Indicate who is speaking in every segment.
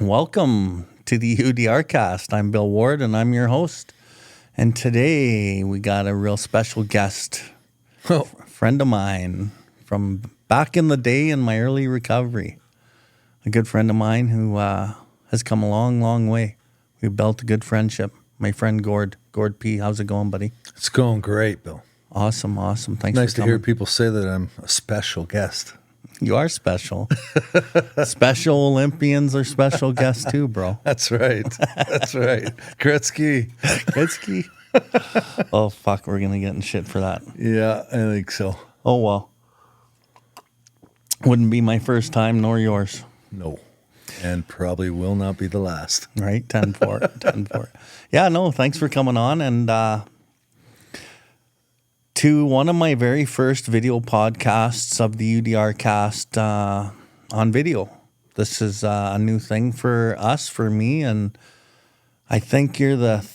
Speaker 1: Welcome to the UDRCast. I'm Bill Ward and I'm your host. And today we got a real special guest, a friend of mine from back in the day in my early recovery. A good friend of mine who has come a long, long way. We've built a good friendship. My friend Gord P. How's it going, buddy?
Speaker 2: It's going great, Bill.
Speaker 1: Awesome. Thanks for coming.
Speaker 2: Nice to hear people say that I'm a special guest.
Speaker 1: You are special. Special Olympians are special guests too, bro.
Speaker 2: That's right. Gretzky.
Speaker 1: Oh, fuck. We're going to get in shit for that.
Speaker 2: Yeah, I think so.
Speaker 1: Oh, well. Wouldn't be my first time nor yours.
Speaker 2: No. And probably will not be the last.
Speaker 1: Right? 10-4. Yeah, no, thanks for coming on. And to one of my very first video podcasts of the UDRcast on video. This is a new thing for us, for me, and I think you're the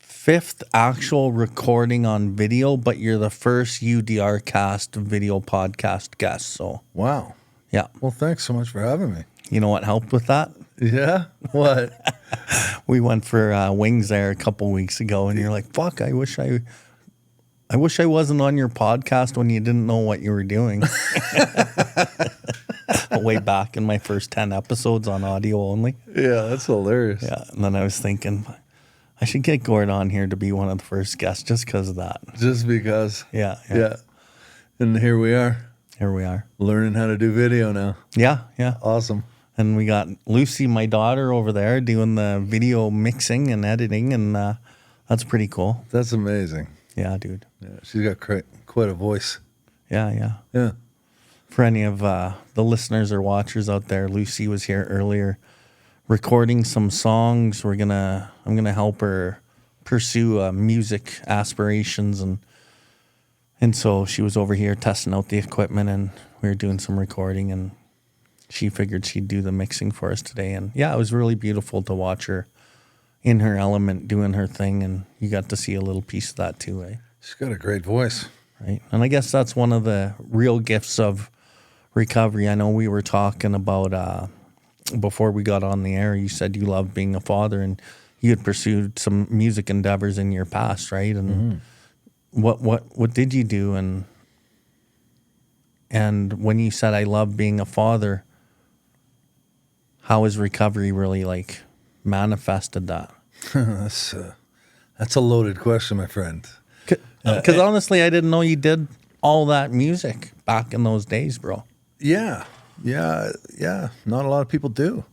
Speaker 1: fifth actual recording on video, but you're the first UDRcast video podcast guest. So,
Speaker 2: wow.
Speaker 1: Yeah.
Speaker 2: Well, thanks so much for having me.
Speaker 1: You know what helped with that?
Speaker 2: Yeah? What?
Speaker 1: We went for wings there a couple weeks ago, and you're like, fuck, I wish I wasn't on your podcast when you didn't know what you were doing. Way back in my first 10 episodes on audio only.
Speaker 2: Yeah, that's hilarious.
Speaker 1: Yeah, and then I was thinking, I should get Gord on here to be one of the first guests just because of that.
Speaker 2: Just because.
Speaker 1: Yeah.
Speaker 2: And here we are.
Speaker 1: Learning
Speaker 2: how to do video now.
Speaker 1: Yeah.
Speaker 2: Awesome.
Speaker 1: And we got Lucy, my daughter, over there doing the video mixing and editing, and that's pretty cool.
Speaker 2: That's amazing.
Speaker 1: Yeah, dude.
Speaker 2: Yeah, she's got quite a voice.
Speaker 1: Yeah.
Speaker 2: Yeah.
Speaker 1: For any of the listeners or watchers out there, Lucy was here earlier recording some songs. I'm gonna help her pursue music aspirations, and so she was over here testing out the equipment, and we were doing some recording, and she figured she'd do the mixing for us today. And yeah, it was really beautiful to watch her in her element doing her thing, and you got to see a little piece of that too, eh?
Speaker 2: She's got a great voice.
Speaker 1: Right. And I guess that's one of the real gifts of recovery. I know we were talking about before we got on the air, you said you loved being a father and you had pursued some music endeavors in your past, right? And what did you do? And when you said I love being a father, how has recovery really like manifested that?
Speaker 2: That's a loaded question, my friend.
Speaker 1: Because honestly, I didn't know you did all that music back in those days, bro.
Speaker 2: Yeah. Not a lot of people do.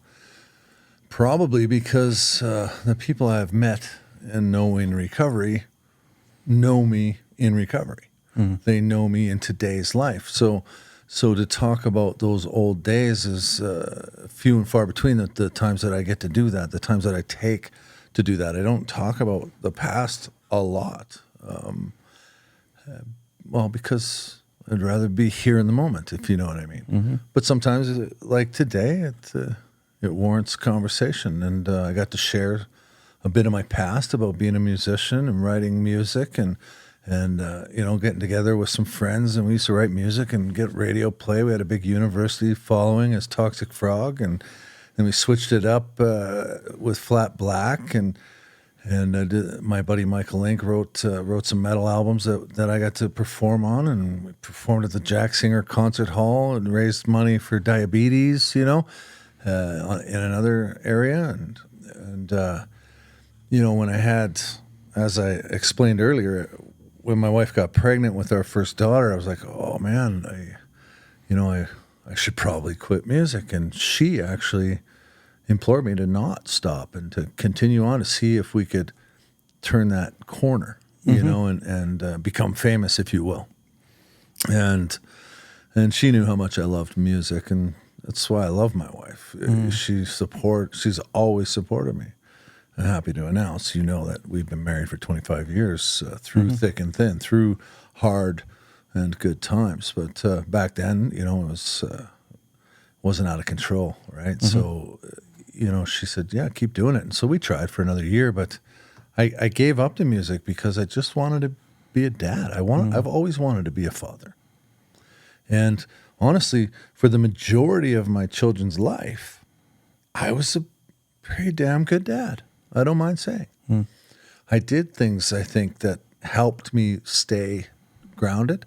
Speaker 2: Probably because the people I've met and know in recovery know me in recovery. They know me in today's life. So to talk about those old days is few and far between the times that I get to do that, the times that I take to do that. I don't talk about the past a lot. Well, because I'd rather be here in the moment, if you know what I mean. But sometimes, like today, it warrants conversation. And I got to share a bit of my past about being a musician and writing music and getting together with some friends. And we used to write music and get radio play. We had a big university following as Toxic Frog. And then we switched it up with Flat Black. And my buddy Michael Link wrote some metal albums that I got to perform on, and we performed at the Jack Singer Concert Hall and raised money for diabetes, in another area. And when I had, as I explained earlier, when my wife got pregnant with our first daughter, I was like, oh man, I should probably quit music. And she actually implored me to not stop and to continue on to see if we could turn that corner, and become famous, if you will. And she knew how much I loved music, and that's why I love my wife. She's always supported me. I'm happy to announce, that we've been married for 25 years, through thick and thin, through hard and good times. But back then, it wasn't out of control, right? So she said, yeah, keep doing it. And so we tried for another year, but I gave up the music because I just wanted to be a dad. I've always wanted to be a father. And honestly, for the majority of my children's life, I was a pretty damn good dad. I don't mind saying. I did things, I think, that helped me stay grounded,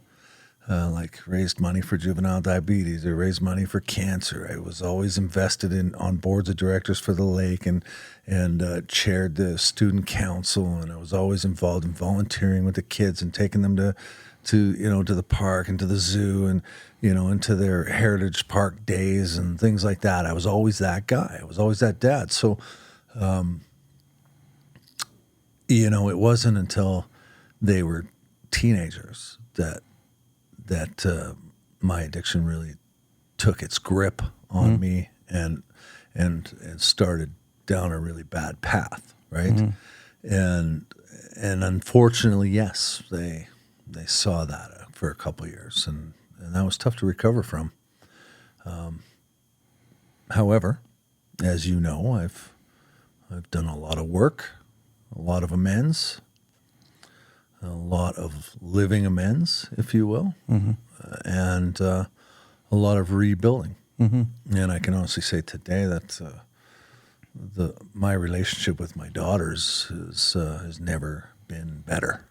Speaker 2: like raised money for juvenile diabetes or raised money for cancer. I was always invested on boards of directors for the lake and chaired the student council, and I was always involved in volunteering with the kids and taking them to the park and to the zoo and into their heritage park days and things like that. I was always that guy. I was always that dad. So it wasn't until they were teenagers that my addiction really took its grip on me and started down a really bad path, right? And unfortunately, yes, they saw that for a couple of years, and that was tough to recover from. However, as you know, I've done a lot of work, a lot of amends, a lot of living amends, if you will, and a lot of rebuilding. And I can honestly say today that my relationship with my daughters has never been better.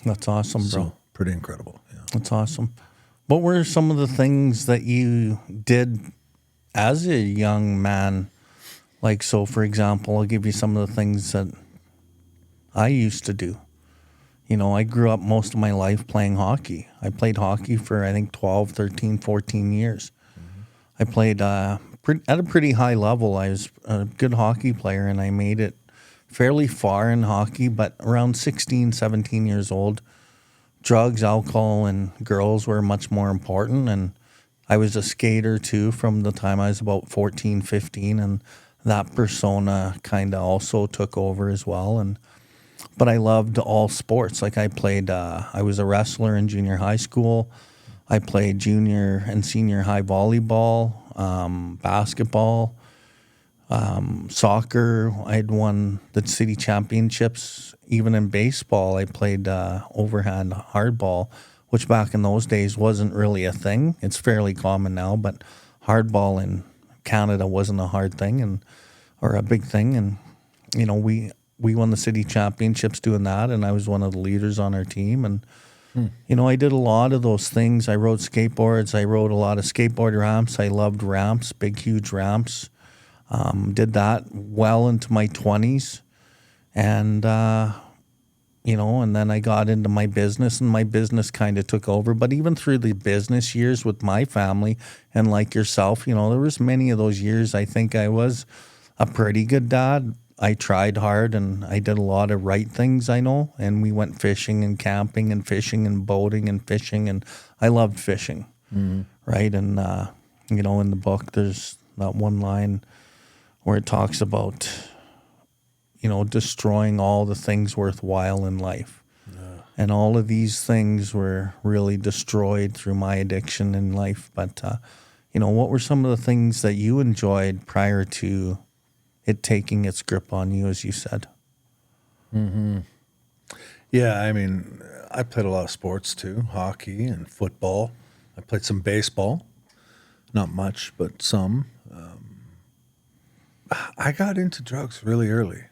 Speaker 1: That's awesome, bro.
Speaker 2: So, pretty incredible. Yeah.
Speaker 1: That's awesome. What were some of the things that you did as a young man? Like, so for example, I'll give you some of the things that I used to do. I grew up most of my life playing hockey. I played hockey for, I think, 12, 13, 14 years. I played at a pretty high level. I was a good hockey player, and I made it fairly far in hockey, but around 16, 17 years old, drugs, alcohol, and girls were much more important. And I was a skater too from the time I was about 14, 15, and that persona kind of also took over as well. But I loved all sports. Like I was a wrestler in junior high school. I played junior and senior high volleyball, basketball, soccer. I had won the city championships. Even in baseball, I played overhand hardball, which back in those days wasn't really a thing. It's fairly common now, but hardball in Canada wasn't a hard thing or a big thing. And, we won the city championships doing that, and I was one of the leaders on our team. And, I did a lot of those things. I rode skateboards. I rode a lot of skateboard ramps. I loved ramps, big, huge ramps. Did that well into my 20s. And, and then I got into my business, and my business kind of took over. But even through the business years with my family, and like yourself, there was many of those years I think I was a pretty good dad. I tried hard, and I did a lot of right things, I know. And we went fishing and camping and fishing and boating and fishing, and I loved fishing, right? And, in the book, there's that one line where it talks about, destroying all the things worthwhile in life. Yeah. And all of these things were really destroyed through my addiction in life. But, what were some of the things that you enjoyed prior to it taking its grip on you, as you said?
Speaker 2: Yeah, I mean, I played a lot of sports too, hockey and football. I played some baseball, not much, but some. I got into drugs really early.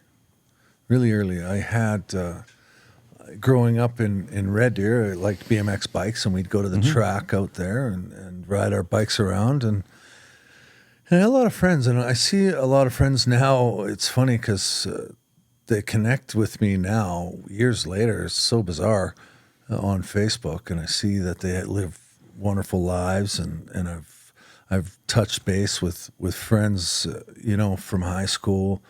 Speaker 2: I had, growing up in Red Deer, I liked BMX bikes, and we'd go to the track out there and ride our bikes around. And I had a lot of friends, and I see a lot of friends now. It's funny because they connect with me now years later. It's so bizarre on Facebook, and I see that they live wonderful lives, and I've touched base with friends, from high school,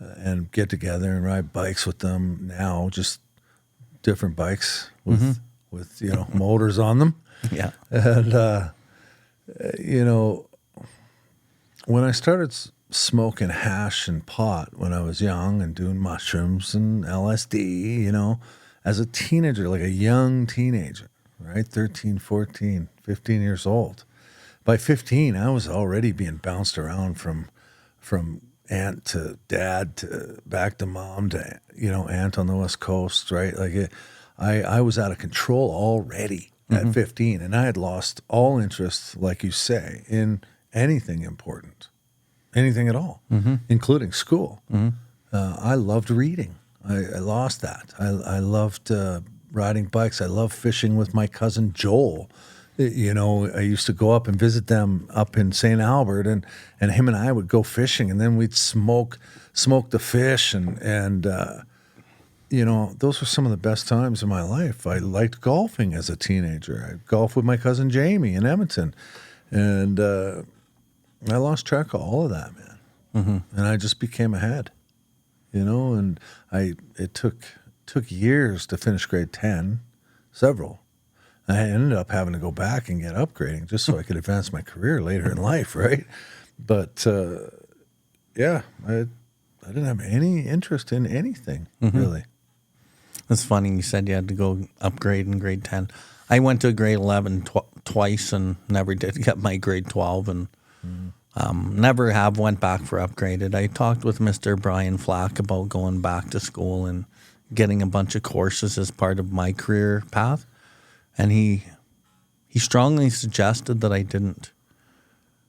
Speaker 2: and get together and ride bikes with them now, just different bikes with motors on them.
Speaker 1: Yeah.
Speaker 2: And, when I started smoking hash and pot when I was young and doing mushrooms and LSD, as a teenager, like a young teenager, right? 13, 14, 15 years old. By 15, I was already being bounced around from aunt to dad to back to mom to, aunt on the West Coast, right? Like I was out of control already at 15, and I had lost all interest, like you say, in anything important. anything at all, including school. I loved reading. I lost that. I loved riding bikes. I loved fishing with my cousin Joel. You know, I used to go up and visit them up in St. Albert, and him and I would go fishing, and then we'd smoke the fish, and you know, those were some of the best times in my life. I liked golfing as a teenager. I golfed with my cousin Jamie in Edmonton, and I lost track of all of that, man. And I just became ahead, you know, and it took years to finish grade 10, several. I ended up having to go back and get upgrading just so I could advance my career later in life, right? But yeah, I didn't have any interest in anything, really.
Speaker 1: It's funny you said you had to go upgrade in grade 10. I went to grade 11 twice and never did get my grade 12, and never have went back for upgraded. I talked with Mr. Brian Flack about going back to school and getting a bunch of courses as part of my career path. And he strongly suggested that I didn't.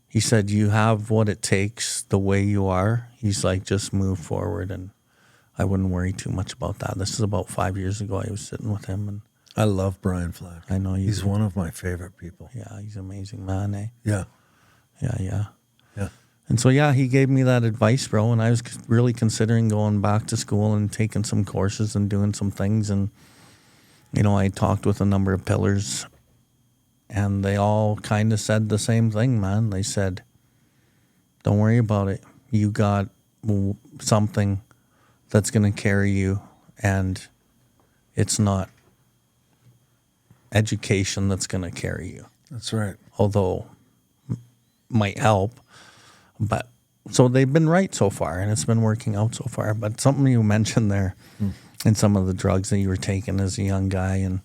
Speaker 1: He said, you have what it takes the way you are. He's like, just move forward. And I wouldn't worry too much about that. This is about 5 years ago. I was sitting with him. And
Speaker 2: I love Brian Flack.
Speaker 1: I know
Speaker 2: he's one of my favorite people.
Speaker 1: Yeah, he's an amazing man, eh?
Speaker 2: Yeah.
Speaker 1: Yeah. And so, yeah, he gave me that advice, bro. And I was really considering going back to school and taking some courses and doing some things. And you know, I talked with a number of pillars, and they all kind of said the same thing, man. They said, don't worry about it. You got something that's going to carry you, and it's not education that's going to carry you.
Speaker 2: That's right.
Speaker 1: Although might help. But so they've been right so far, and it's been working out so far. But something you mentioned there, and some of the drugs that you were taking as a young guy. And,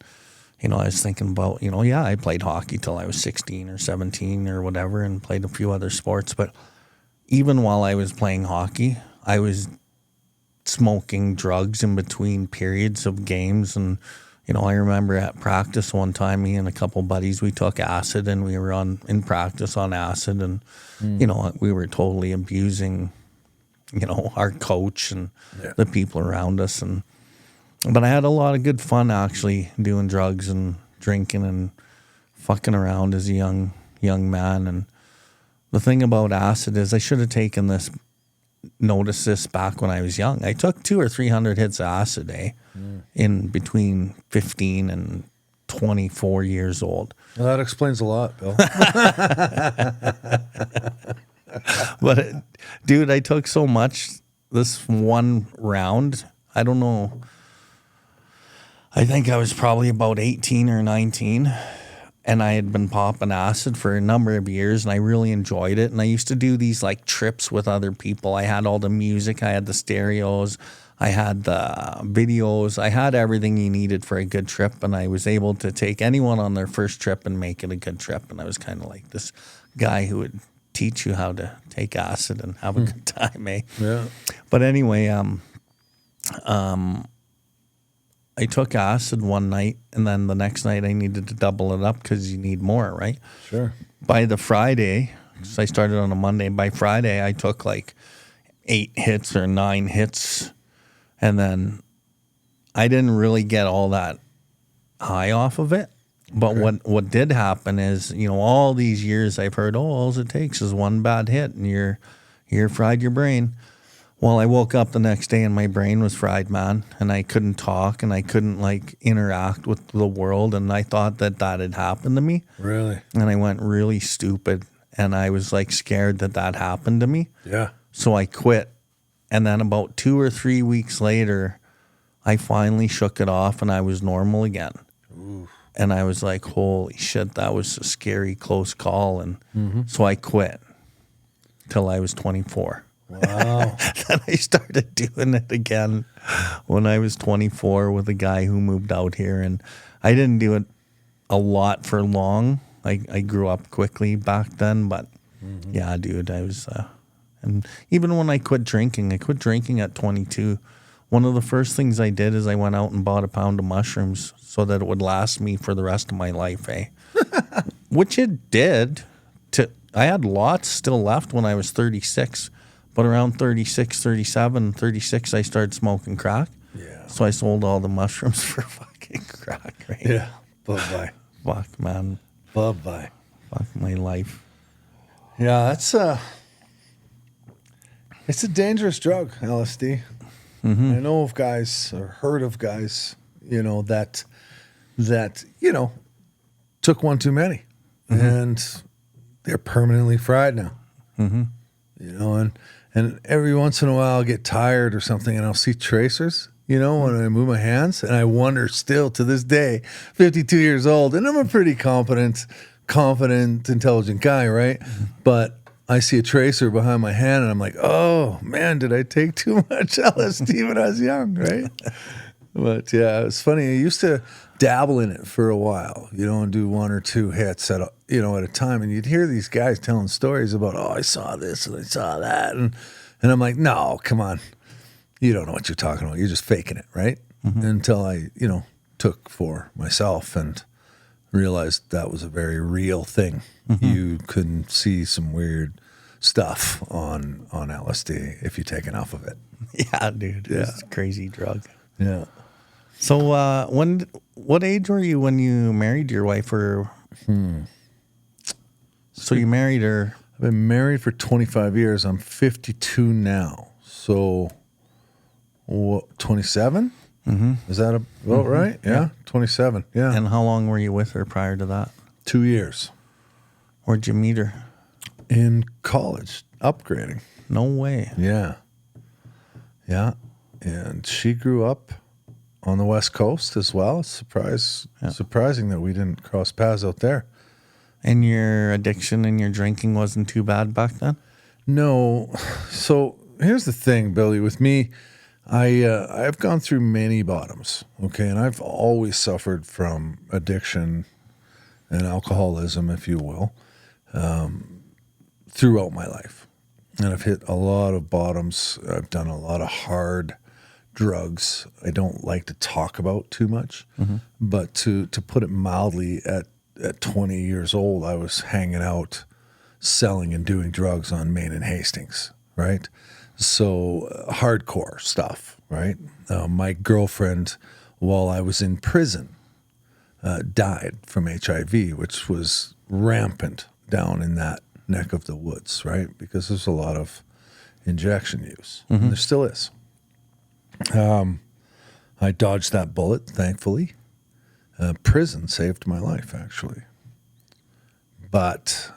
Speaker 1: you know, I was thinking about, you know, yeah, I played hockey till I was 16 or 17 or whatever, and played a few other sports. But even while I was playing hockey, I was smoking drugs in between periods of games. And, you know, I remember at practice one time, me and a couple buddies, we took acid, and we were in practice on acid. And, you know, we were totally abusing, you know, our coach and the people around us. But I had a lot of good fun actually doing drugs and drinking and fucking around as a young man. And the thing about acid is I should have noticed this back when I was young. I took 200 or 300 hits of acid in between 15 and 24 years old.
Speaker 2: Well, that explains a lot, Bill.
Speaker 1: But dude, I took so much this one round. I don't know. I think I was probably about 18 or 19, and I had been popping acid for a number of years, and I really enjoyed it. And I used to do these like trips with other people. I had all the music, I had the stereos, I had the videos, I had everything you needed for a good trip, and I was able to take anyone on their first trip and make it a good trip. And I was kind of like this guy who would teach you how to take acid and have a good time, eh?
Speaker 2: Yeah.
Speaker 1: But anyway, I took acid one night, and then the next night I needed to double it up because you need more, right?
Speaker 2: Sure.
Speaker 1: By the Friday, so I started on a Monday. By Friday, I took like 8 hits or 9 hits, and then I didn't really get all that high off of it. But what did happen is, you know, all these years I've heard, all it takes is one bad hit, and you're fried your brain. Well, I woke up the next day and my brain was fried, man, and I couldn't talk and I couldn't like interact with the world, and I thought that had happened to me.
Speaker 2: Really?
Speaker 1: And I went really stupid, and I was like scared that happened to me.
Speaker 2: Yeah.
Speaker 1: So I quit, and then about 2 or 3 weeks later, I finally shook it off and I was normal again. Ooh. And I was like, holy shit, that was a scary close call. And so I quit till I was 24.
Speaker 2: Wow.
Speaker 1: Then I started doing it again when I was 24 with a guy who moved out here. And I didn't do it a lot for long. I grew up quickly back then. But yeah, dude, I was... and even when I quit drinking at 22. One of the first things I did is I went out and bought a pound of mushrooms so that it would last me for the rest of my life, eh? Which it did I had lots still left when I was 36, but around 36, 37, 36, I started smoking crack.
Speaker 2: Yeah.
Speaker 1: So I sold all the mushrooms for fucking crack, right?
Speaker 2: Yeah. Bye-bye.
Speaker 1: Fuck, man.
Speaker 2: Bye-bye.
Speaker 1: Fuck my life.
Speaker 2: Yeah, it's a dangerous drug, LSD.
Speaker 1: Mm-hmm.
Speaker 2: I know of guys, or heard of guys, that took one too many, and they're permanently fried now.
Speaker 1: Mm-hmm.
Speaker 2: And every once in a while I'll get tired or something, and I'll see tracers, when I move my hands, and I wonder still to this day, 52 years old, and I'm a pretty confident, intelligent guy, right? But I see a tracer behind my hand, and I'm like, oh, man, did I take too much LSD when I was young, right? But, yeah, it's funny. I used to dabble in it for a while, and do one or two hits at a time. And you'd hear these guys telling stories about, oh, I saw this and I saw that. And I'm like, no, come on. You don't know what you're talking about. You're just faking it, right? Mm-hmm. Until I, took for myself and realized that was a very real thing. Mm-hmm. You can see some weird stuff on LSD if you take enough of it.
Speaker 1: Yeah, dude. Yeah. It's a crazy drug.
Speaker 2: Yeah.
Speaker 1: So what age were you when you married your wife? Or So you married her.
Speaker 2: I've been married for 25 years. I'm 52 now. So 27? Mm-hmm. Is that about right? Yeah, 27. Yeah.
Speaker 1: And how long were you with her prior to that?
Speaker 2: 2 years.
Speaker 1: Where'd you meet her?
Speaker 2: In college, upgrading.
Speaker 1: No way.
Speaker 2: Yeah. Yeah. And she grew up on the West Coast as well. Surprising that we didn't cross paths out there.
Speaker 1: And your addiction and your drinking wasn't too bad back then?
Speaker 2: No. So here's the thing, Billy. With me, I've gone through many bottoms, okay? And I've always suffered from addiction and alcoholism, if you will, throughout my life. And I've hit a lot of bottoms. I've done a lot of hard drugs I don't like to talk about too much. Mm-hmm. But to put it mildly, at 20 years old, I was hanging out, selling and doing drugs on Main and Hastings, right? So hardcore stuff, right? My girlfriend, while I was in prison, died from HIV, which was rampant down in that neck of the woods, right? Because there's a lot of injection use. Mm-hmm. And there still is. I dodged that bullet, thankfully. Prison saved my life, actually. But,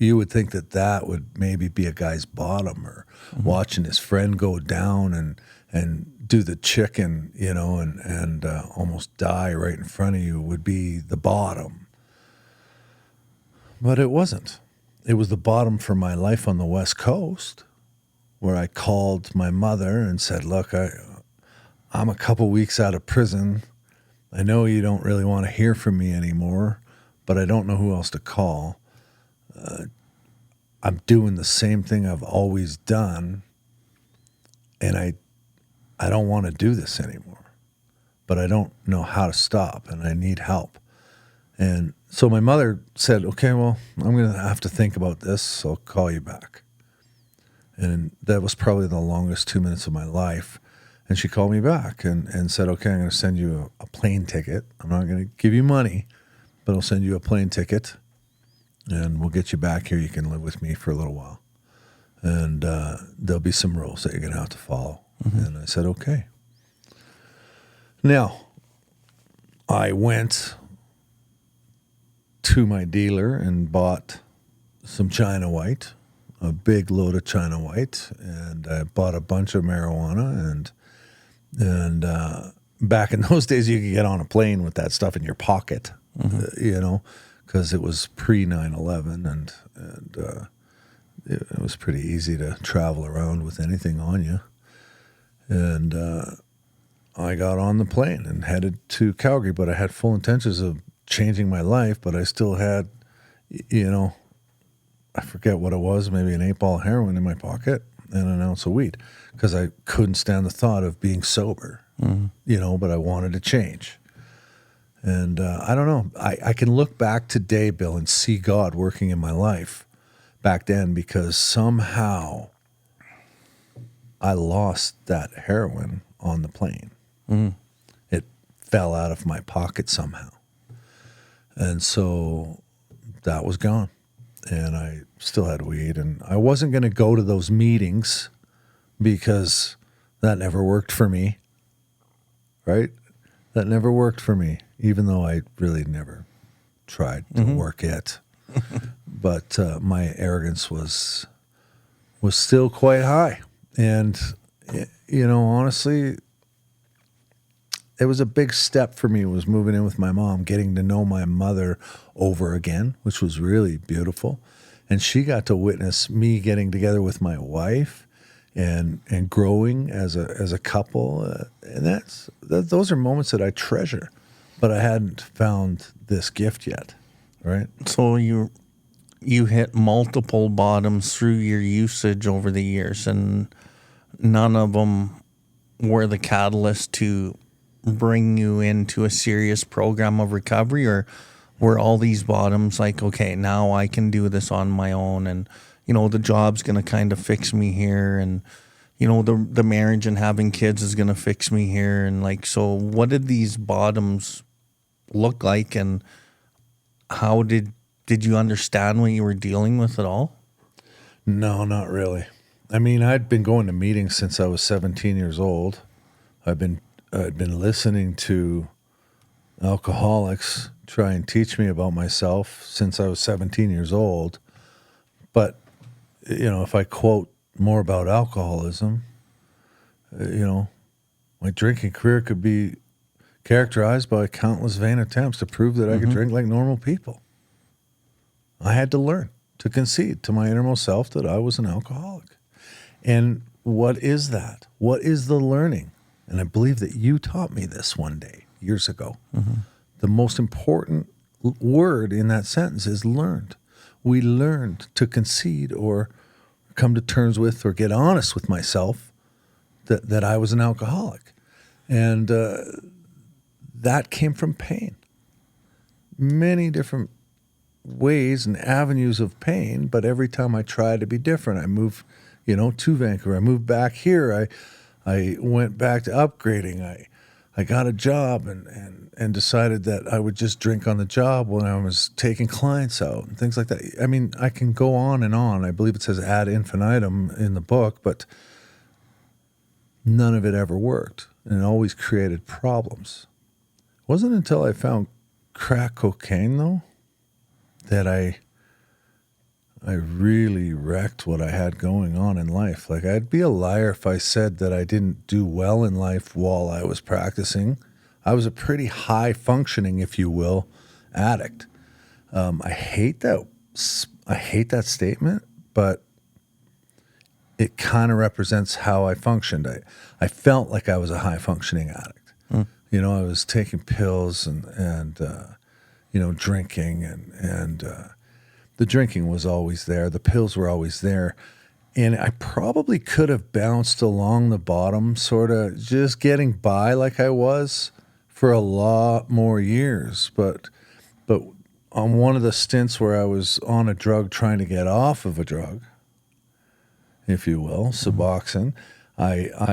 Speaker 2: you would think that would maybe be a guy's bottom, or watching his friend go down and do the chicken, and almost die right in front of you would be the bottom. But it wasn't. It was the bottom for my life on the West Coast, where I called my mother and said, look, I'm a couple weeks out of prison. I know you don't really want to hear from me anymore, but I don't know who else to call. I'm doing the same thing I've always done, and I don't want to do this anymore, but I don't know how to stop, and I need help. And so my mother said, okay, well, I'm going to have to think about this, so I'll call you back. And that was probably the longest 2 minutes of my life. And she called me back and said, okay, I'm going to send you a plane ticket. I'm not going to give you money, but I'll send you a plane ticket, and we'll get you back here. You can live with me for a little while. And there'll be some rules that you're going to have to follow. Mm-hmm. And I said, okay. Now, I went to my dealer and bought some China White, a big load of China White, and I bought a bunch of marijuana, and back in those days you could get on a plane with that stuff in your pocket, because it was pre 9/11, and it was pretty easy to travel around with anything on you. And I got on the plane and headed to Calgary, but I had full intentions of changing my life, but I still had, I forget what it was, maybe an 8-ball of heroin in my pocket and an ounce of weed, because I couldn't stand the thought of being sober, but I wanted to change. And I don't know. I can look back today, Bill, and see God working in my life back then, because somehow I lost that heroin on the plane. It fell out of my pocket somehow. And so that was gone. And I still had weed. And I wasn't going to go to those meetings because that never worked for me. Right? That never worked for me, even though I really never tried to work it. But my arrogance was still quite high. And, honestly, it was a big step for me, was moving in with my mom, getting to know my mother over again, which was really beautiful. And she got to witness me getting together with my wife and growing as a couple. And those are moments that I treasure, but I hadn't found this gift yet, right?
Speaker 1: So you hit multiple bottoms through your usage over the years, and none of them were the catalyst to bring you into a serious program of recovery, or were all these bottoms like, okay, now I can do this on my own, and the job's going to kind of fix me here, and the marriage and having kids is going to fix me here, and like, so what did these bottoms look like, and how did you understand what you were dealing with at all?
Speaker 2: No, not really. I mean, I'd been going to meetings since I was 17 years old. I'd been listening to alcoholics try and teach me about myself since I was 17 years old. But, if I quote more about alcoholism, my drinking career could be characterized by countless vain attempts to prove that I could drink like normal people. I had to learn to concede to my innermost self that I was an alcoholic. And what is that? What is the learning? And I believe that you taught me this one day, years ago. The most important word in that sentence is learned. We learned to concede or come to terms with or get honest with myself that I was an alcoholic. And that came from pain. Many different ways and avenues of pain, but every time I tried to be different, I moved, to Vancouver. I moved back here. I went back to upgrading. I got a job and decided that I would just drink on the job when I was taking clients out and things like that. I mean, I can go on and on. I believe it says ad infinitum in the book, but none of it ever worked, and it always created problems. It wasn't until I found crack cocaine, though, that I really wrecked what I had going on in life. Like, I'd be a liar if I said that I didn't do well in life while I was practicing. I was a pretty high functioning, if you will, addict. I hate that statement, but it kind of represents how I functioned. I felt like I was a high functioning addict. I was taking pills and drinking and the drinking was always there. The pills were always there. And I probably could have bounced along the bottom, sort of just getting by like I was for a lot more years. But on one of the stints where I was on a drug trying to get off of a drug, if you will, Suboxone, I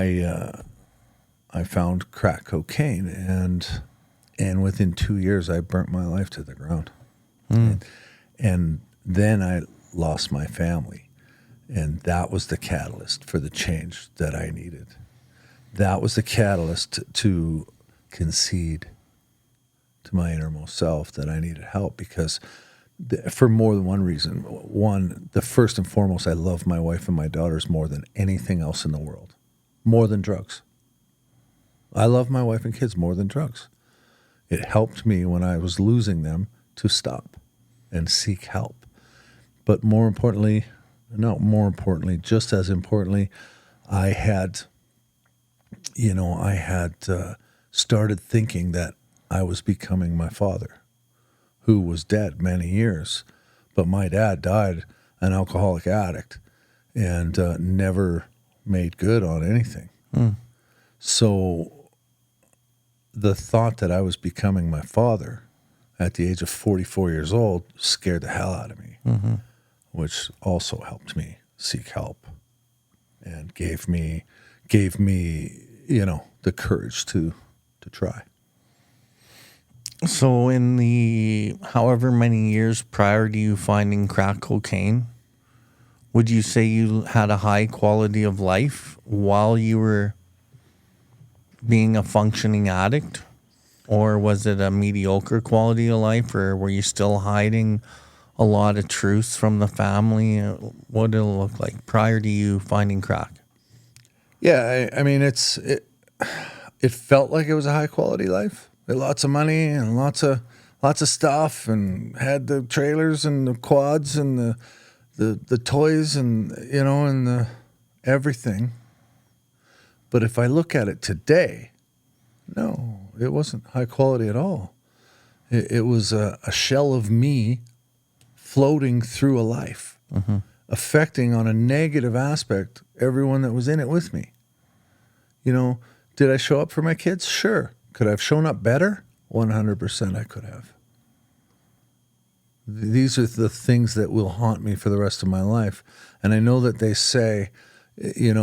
Speaker 2: found crack cocaine, and within 2 years I burnt my life to the ground. And then I lost my family, and that was the catalyst for the change that I needed. That was the catalyst to concede to my innermost self that I needed help, because for more than one reason. One, the first and foremost, I love my wife and my daughters more than anything else in the world, more than drugs. I love my wife and kids more than drugs. It helped me when I was losing them to stop and seek help. But just as importantly, I had started thinking that I was becoming my father, who was dead many years. But my dad died an alcoholic addict and never made good on anything. So the thought that I was becoming my father at the age of 44 years old scared the hell out of me, which also helped me seek help and gave me, the courage to try.
Speaker 1: So in the however many years prior to you finding crack cocaine, would you say you had a high quality of life while you were being a functioning addict? Or was it a mediocre quality of life, or were you still hiding a lot of truths from the family? What did it look like prior to you finding crack?
Speaker 2: Yeah, I mean, it felt like it was a high quality life. Had lots of money and lots of stuff, and had the trailers and the quads and the toys and and the everything. But if I look at it today, no, it wasn't high quality at all. It was a shell of me floating through a life, affecting on a negative aspect everyone that was in it with me. Did I show up for my kids? Sure. Could I have shown up better? 100% I could have. These are the things that will haunt me for the rest of my life. And I know that they say, in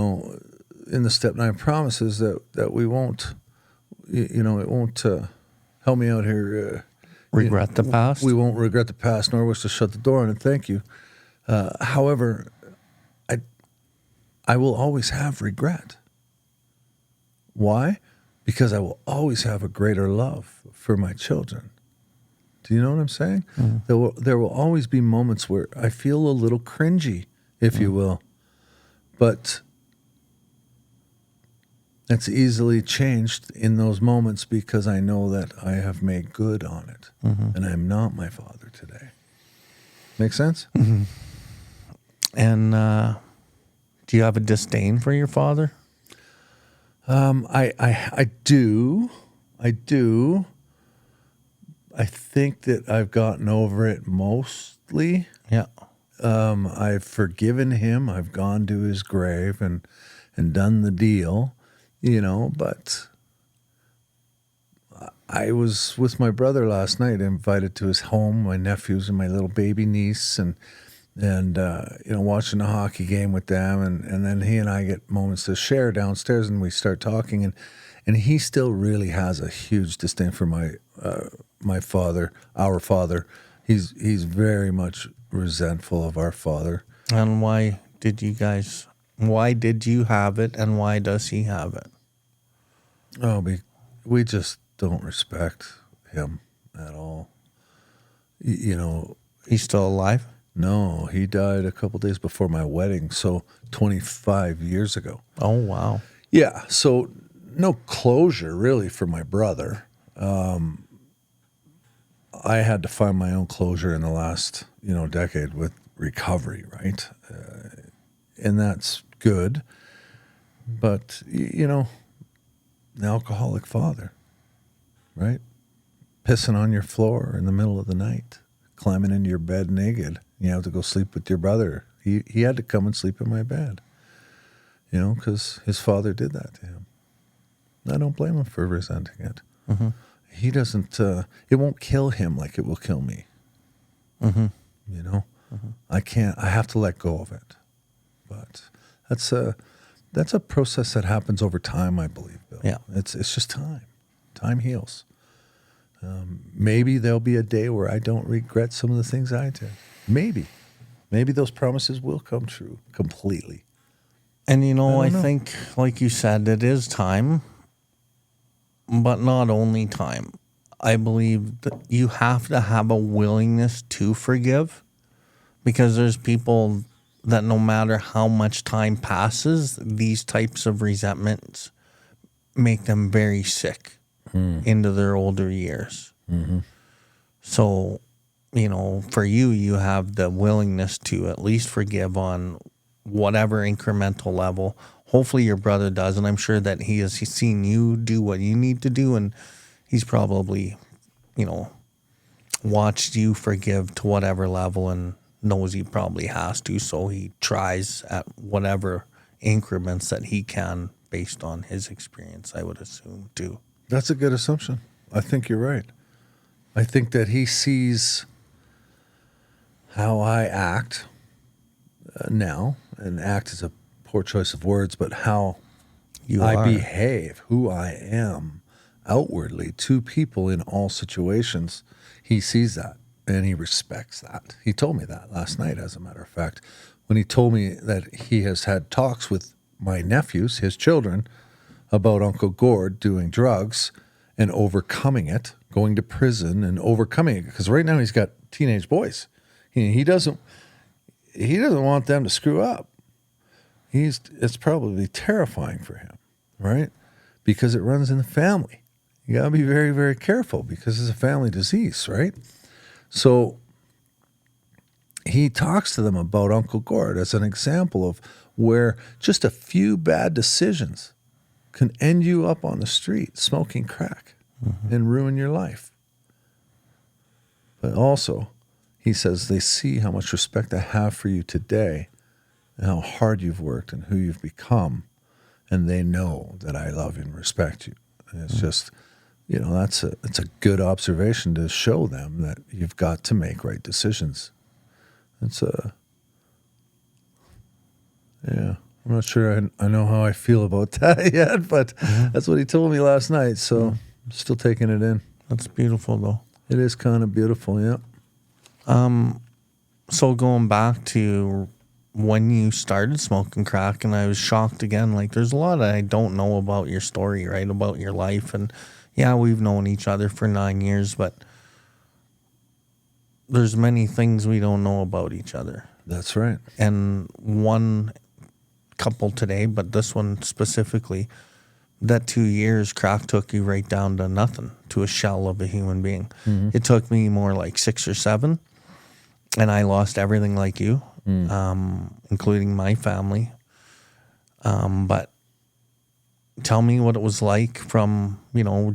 Speaker 2: the Step 9 promises that we won't, it won't, help me out here.
Speaker 1: Regret the past?
Speaker 2: We won't regret the past, nor wish to shut the door on it. Thank you. However, I will always have regret. Why? Because I will always have a greater love for my children. Do you know what I'm saying? There will always be moments where I feel a little cringy, if you will. But that's easily changed in those moments because I know that I have made good on it. And I'm not my father today. Make sense?
Speaker 1: And do you have a disdain for your father?
Speaker 2: I do. I think that I've gotten over it mostly.
Speaker 1: Yeah.
Speaker 2: I've forgiven him. I've gone to his grave and done the deal, but I was with my brother last night, invited to his home, my nephews and my little baby niece, and watching a hockey game with them, and then he and I get moments to share downstairs, and we start talking, and he still really has a huge disdain for my father, our father. He's very much resentful of our father.
Speaker 1: And why did you have it, and why does he have it?
Speaker 2: Oh, we just don't respect him at all.
Speaker 1: He's still alive?
Speaker 2: No, he died a couple days before my wedding, so 25 years ago.
Speaker 1: Oh, wow.
Speaker 2: Yeah, so no closure really for my brother. I had to find my own closure in the last, decade with recovery, right? And that's good. But, an alcoholic father, right? Pissing on your floor in the middle of the night, climbing into your bed naked. You have to go sleep with your brother. He had to come and sleep in my bed, because his father did that to him. I don't blame him for resenting it. He doesn't, it won't kill him like it will kill me. I have to let go of it. But that's a process that happens over time, I believe, Bill.
Speaker 1: Yeah.
Speaker 2: It's just time. Time heals. Maybe there'll be a day where I don't regret some of the things I did. Maybe those promises will come true completely.
Speaker 1: And I think, like you said, it is time, but not only time. I believe that you have to have a willingness to forgive, because there's people that no matter how much time passes, these types of resentments make them very sick into their older years. So, for you have the willingness to at least forgive on whatever incremental level. Hopefully your brother does, and I'm sure that he's seen you do what you need to do, and he's probably, watched you forgive to whatever level and knows he probably has to, so he tries at whatever increments that he can based on his experience, I would assume, too.
Speaker 2: That's a good assumption. I think you're right. I think that he sees how I act now, and act is a poor choice of words, but how I behave, who I am outwardly to people in all situations. He sees that and he respects that. He told me that last night, as a matter of fact, when he told me that he has had talks with my nephews, his children, about Uncle Gord doing drugs and overcoming it, going to prison and overcoming it. Because right now he's got teenage boys. He doesn't want them to screw up. It's probably terrifying for him, right? Because it runs in the family. You got to be very, very careful because it's a family disease, right? So he talks to them about Uncle Gord as an example of where just a few bad decisions can end you up on the street smoking crack and ruin your life. But also, he says they see how much respect I have for you today and how hard you've worked and who you've become, and they know that I love and respect you. And it's just, it's a good observation to show them that you've got to make right decisions. I'm not sure I know how I feel about that yet, but that's what he told me last night, so I'm still taking it in.
Speaker 1: That's beautiful, though.
Speaker 2: It is kind of beautiful, yeah.
Speaker 1: So going back to when you started smoking crack, and I was shocked again, like there's a lot I don't know about your story, right? About your life. And yeah, we've known each other for 9 years, but there's many things we don't know about each other.
Speaker 2: That's right.
Speaker 1: And one couple today, but this one specifically, that 2 years crack took you right down to nothing, to a shell of a human being. It took me more like 6 or 7, and I lost everything like you, including my family. But tell me what it was like from,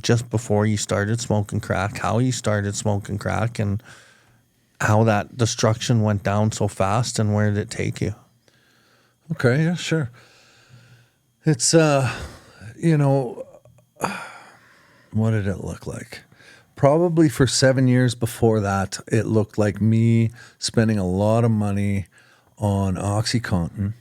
Speaker 1: just before you started smoking crack, how you started smoking crack, and how that destruction went down so fast, and where did it take you?
Speaker 2: Okay, yeah, sure. It's, what did it look like? Probably for 7 years before that, it looked like me spending a lot of money on OxyContin,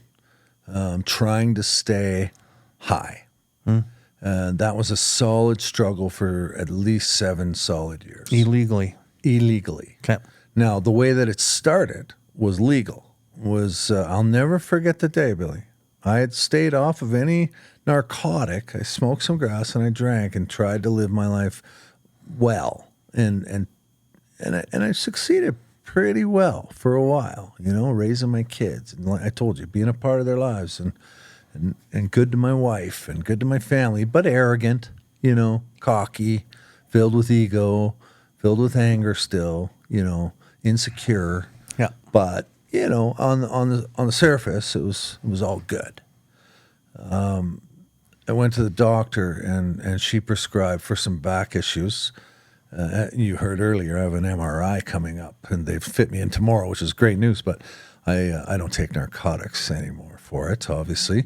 Speaker 2: trying to stay high. And that was a solid struggle for at least 7 solid years.
Speaker 1: Illegally.
Speaker 2: Okay. Now, the way that it started was legal. I'll never forget the day, Billy. I had stayed off of any narcotic. I smoked some grass and I drank and tried to live my life well. And I succeeded pretty well for a while, raising my kids. And like I told you, being a part of their lives and good to my wife and good to my family, but arrogant, cocky, filled with ego, filled with anger still, insecure.
Speaker 1: Yeah.
Speaker 2: But on the surface, it was all good. I went to the doctor and she prescribed for some back issues. You heard earlier, I have an MRI coming up, and they've fit me in tomorrow, which is great news. But I don't take narcotics anymore for it, obviously.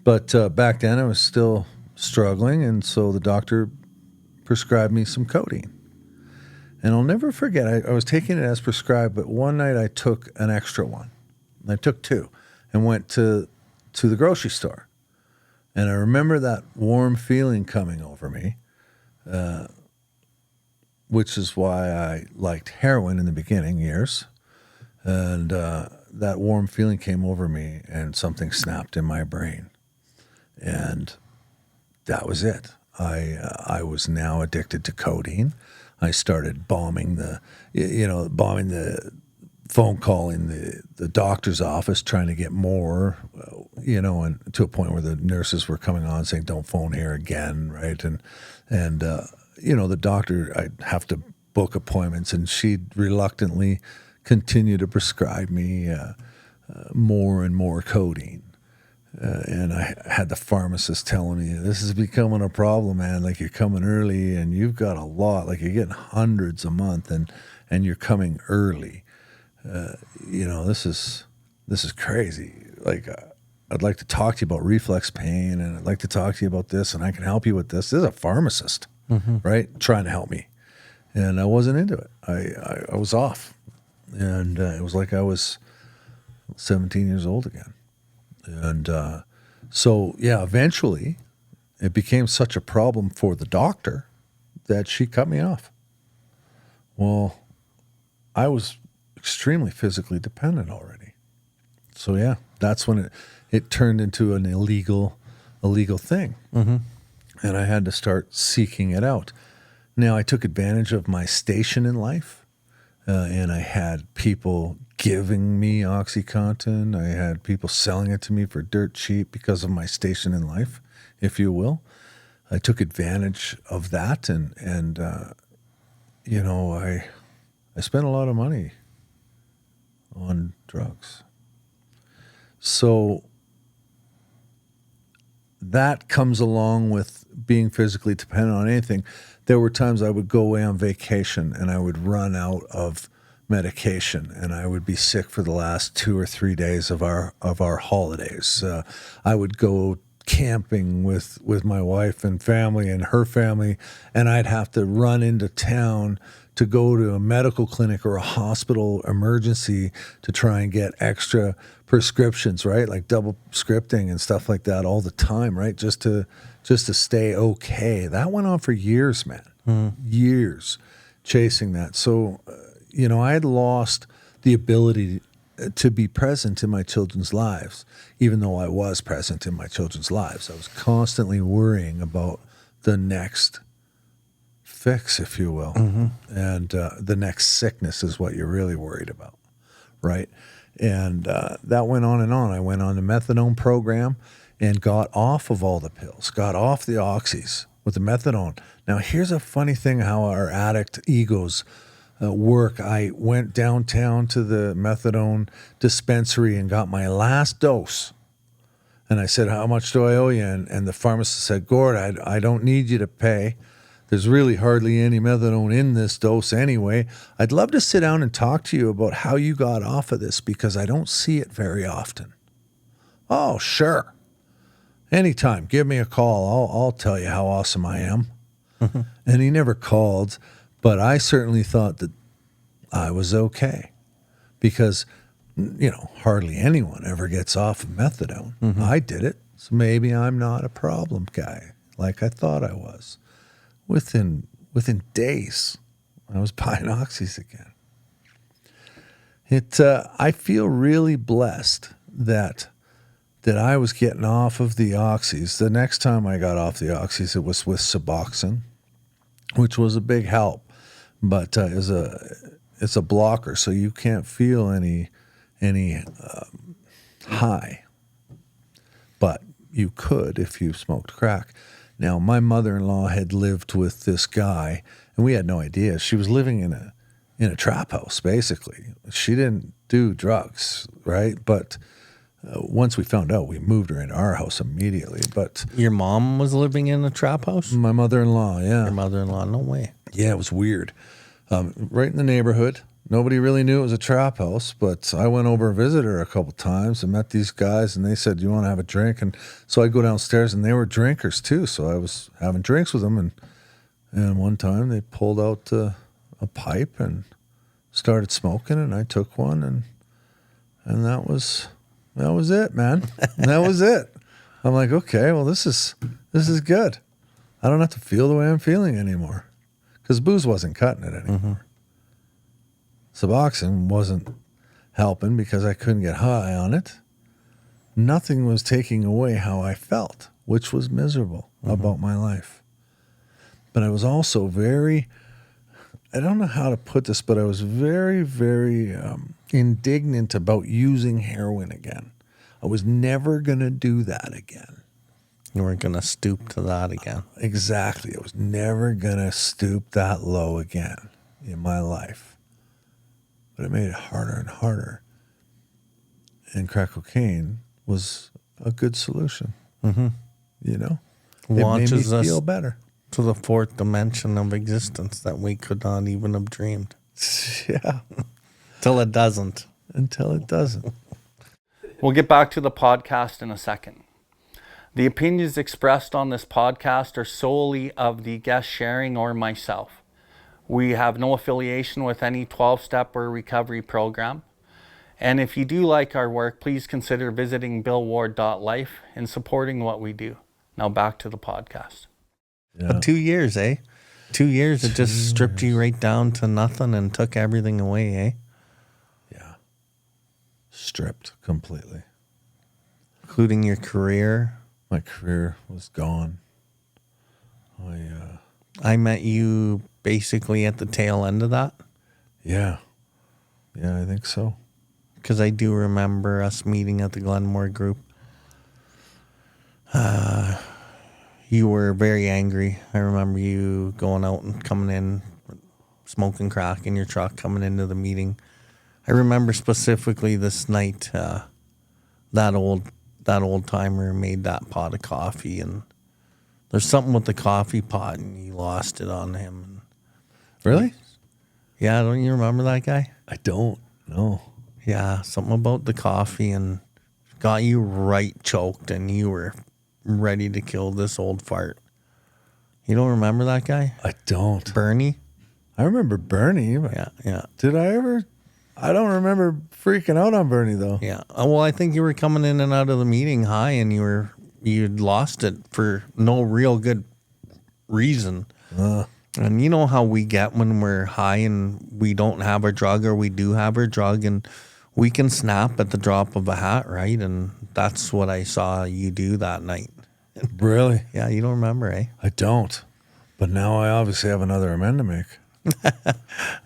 Speaker 2: But back then, I was still struggling, and so the doctor prescribed me some codeine. And I'll never forget, I was taking it as prescribed, but one night I took an extra one. I took 2 and went to the grocery store. And I remember that warm feeling coming over me, which is why I liked heroin in the beginning years. And that warm feeling came over me, and something snapped in my brain. And that was it. I was now addicted to codeine. I started bombing the phone call in the doctor's office, trying to get more, and to a point where the nurses were coming on saying, "Don't phone here again," right? And the doctor, I'd have to book appointments, and she'd reluctantly continue to prescribe me more and more codeine. And I had the pharmacist telling me, "This is becoming a problem, man. Like, you're coming early, and you've got a lot. Like, you're getting hundreds a month, and you're coming early. This is crazy. Like, I'd like to talk to you about reflex pain, and I'd like to talk to you about this, and I can help you with this." This is a pharmacist. right? Trying to help me. And I wasn't into it. I was off. And it was like I was 17 years old again. And so, yeah, eventually it became such a problem for the doctor that she cut me off. Well, I was extremely physically dependent already. So, yeah, that's when it turned into an illegal thing. And I had to start seeking it out. Now, I took advantage of my station in life, and I had people giving me OxyContin. I had people selling it to me for dirt cheap because of my station in life, if you will. I took advantage of that, and you know, I spent a lot of money on drugs. So that comes along with being physically dependent on anything. There were times I would go away on vacation and I would run out of medication, and I would be sick for the last 2 or 3 days of our holidays. I would go camping with my wife and family and her family, and I'd have to run into town to go to a medical clinic or a hospital emergency to try and get extra prescriptions, right? Like double scripting and stuff like that all the time, right? Just to stay okay. That went on for years, man. Years chasing that. So, you know, I had lost the ability to be present in my children's lives, even though I was present in my children's lives. I was constantly worrying about the next fix, if you will. And the next sickness is what you're really worried about, right? And that went on and on. I went on the methadone program and got off of all the pills, got off the oxys with the methadone. Now, here's a funny thing how our addict egos work. I went downtown to the methadone dispensary and got my last dose. And I said, how much do I owe you? And the pharmacist said, Gord, I don't need you to pay. There's really hardly any methadone in this dose anyway. I'd love to sit down and talk to you about how you got off of this because I don't see it very often. Oh, sure. Anytime. Give me a call. I'll tell you how awesome I am. And he never called, but I certainly thought that I was okay because, you know, hardly anyone ever gets off of methadone. I did it, so maybe I'm not a problem guy like I thought I was. Within days, I was buying oxys again. I feel really blessed that I was getting off of the oxys. The next time I got off the oxys, it was with Suboxone, which was a big help, but it's a blocker, so you can't feel any high, but you could if you smoked crack. Now, my mother-in-law had lived with this guy, and we had no idea. She was living in a trap house, basically. She didn't do drugs, right? But once we found out, we moved her into our house immediately. But
Speaker 1: Your mom was living in a trap house?
Speaker 2: my mother-in-law, yeah.
Speaker 1: Your mother-in-law? No way.
Speaker 2: Yeah, it was weird. Right in the neighborhood. Nobody really knew it was a trap house, but I went over and visited her a couple times and met these guys, and they said, you want to have a drink? And so I'd go downstairs, and they were drinkers too, so I was having drinks with them, and one time they pulled out a pipe and started smoking, and I took one, and that was it, man. That was it. I'm like, okay, well, this is good. I don't have to feel the way I'm feeling anymore, because booze wasn't cutting it anymore. Suboxone wasn't helping because I couldn't get high on it. Nothing was taking away how I felt, which was miserable about my life. But I was also very, I don't know how to put this, but I was very, very indignant about using heroin again. I was never going to do that again.
Speaker 1: You weren't going to stoop to that again.
Speaker 2: Exactly. I was never going to stoop that low again in my life. But it made it harder and harder. And crack cocaine was a good solution. You know?
Speaker 1: Launches
Speaker 2: it made me
Speaker 1: us
Speaker 2: feel better.
Speaker 1: to the fourth dimension of existence that we could not even have dreamed.
Speaker 2: Yeah.
Speaker 1: Till it doesn't.
Speaker 2: Until it doesn't.
Speaker 3: We'll get back to the podcast in a second.
Speaker 1: The opinions expressed on this podcast are solely of the guest sharing or myself. We have no affiliation with any 12-step or recovery program. And if you do like our work, please consider visiting BILLWARDLIFE and supporting what we do. Now back to the podcast.
Speaker 2: Yeah.
Speaker 1: 2 years, eh? 2 years, it just stripped you right down to nothing and took everything away, eh?
Speaker 2: Yeah. Stripped completely.
Speaker 1: Including your career.
Speaker 2: My career was gone.
Speaker 1: I met you basically at the tail end of that.
Speaker 2: Yeah. Yeah, I think so.
Speaker 1: Because I do remember us meeting at the Glenmore group. You were very angry. I remember you going out and coming in, smoking crack in your truck, coming into the meeting. I remember specifically this night, that old timer made that pot of coffee, and there's something with the coffee pot, and you lost it on him.
Speaker 2: Really?
Speaker 1: Yeah, don't you remember that guy?
Speaker 2: I don't. No.
Speaker 1: Yeah, something about the coffee and got you right choked, and you were ready to kill this old fart. You don't remember that guy?
Speaker 2: I don't.
Speaker 1: Bernie?
Speaker 2: I remember Bernie. But
Speaker 1: Yeah.
Speaker 2: did I ever? I don't remember freaking out on Bernie, though.
Speaker 1: Yeah. Well, I think you were coming in and out of the meeting high, and you'd lost it for no real good reason. And you know how we get when we're high and we don't have our drug, or we do have our drug, and we can snap at the drop of a hat, right? And that's what I saw you do that night.
Speaker 2: Really?
Speaker 1: Yeah, you don't remember, eh?
Speaker 2: I don't. But now I obviously have another amend to make.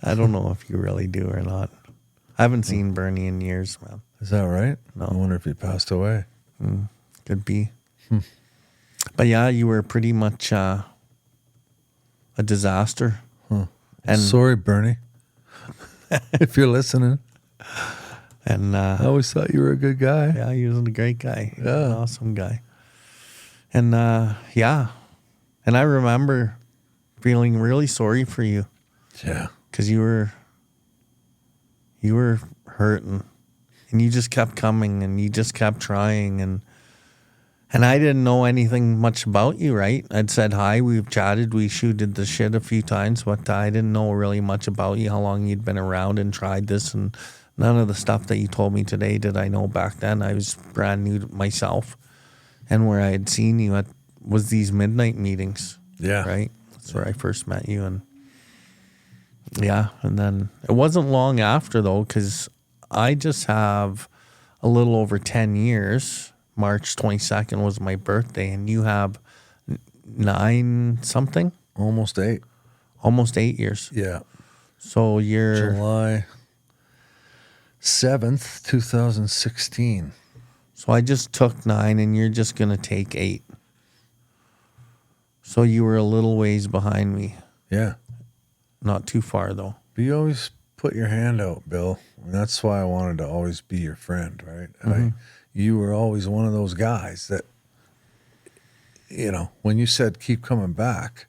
Speaker 1: I don't know if you really do or not. I haven't seen Bernie in years, man.
Speaker 2: Is that right?
Speaker 1: No.
Speaker 2: I wonder if he passed away.
Speaker 1: Could be. But yeah, you were pretty much a disaster. And
Speaker 2: Sorry, Bernie. If you're listening.
Speaker 1: And
Speaker 2: I always thought you were a good guy.
Speaker 1: yeah, he was a great guy. He was
Speaker 2: Yeah.
Speaker 1: an awesome guy. And yeah. And I remember feeling really sorry for you
Speaker 2: Yeah.
Speaker 1: because you were hurting, and you just kept coming, and you just kept trying, and I didn't know anything much about you, right? I'd said hi, we've chatted, we shooted the shit a few times, but I didn't know really much about you, how long you'd been around and tried this, and none of the stuff that you told me today did I know back then. I was brand new to myself, and where I had seen you at was these midnight meetings.
Speaker 2: Yeah.
Speaker 1: Right? That's where I first met you, and yeah, and then it wasn't long after, though, because I just have a little over 10 years. March 22nd was my birthday, and you have 9 something?
Speaker 2: Almost 8.
Speaker 1: Almost 8 years.
Speaker 2: Yeah.
Speaker 1: So you're...
Speaker 2: July 7th, 2016.
Speaker 1: So I just took 9, and you're just going to take 8. So you were a little ways behind me.
Speaker 2: Yeah.
Speaker 1: Not too far, though.
Speaker 2: But you always put your hand out, Bill. And that's why I wanted to always be your friend, right? You were always one of those guys that, you know, when you said keep coming back,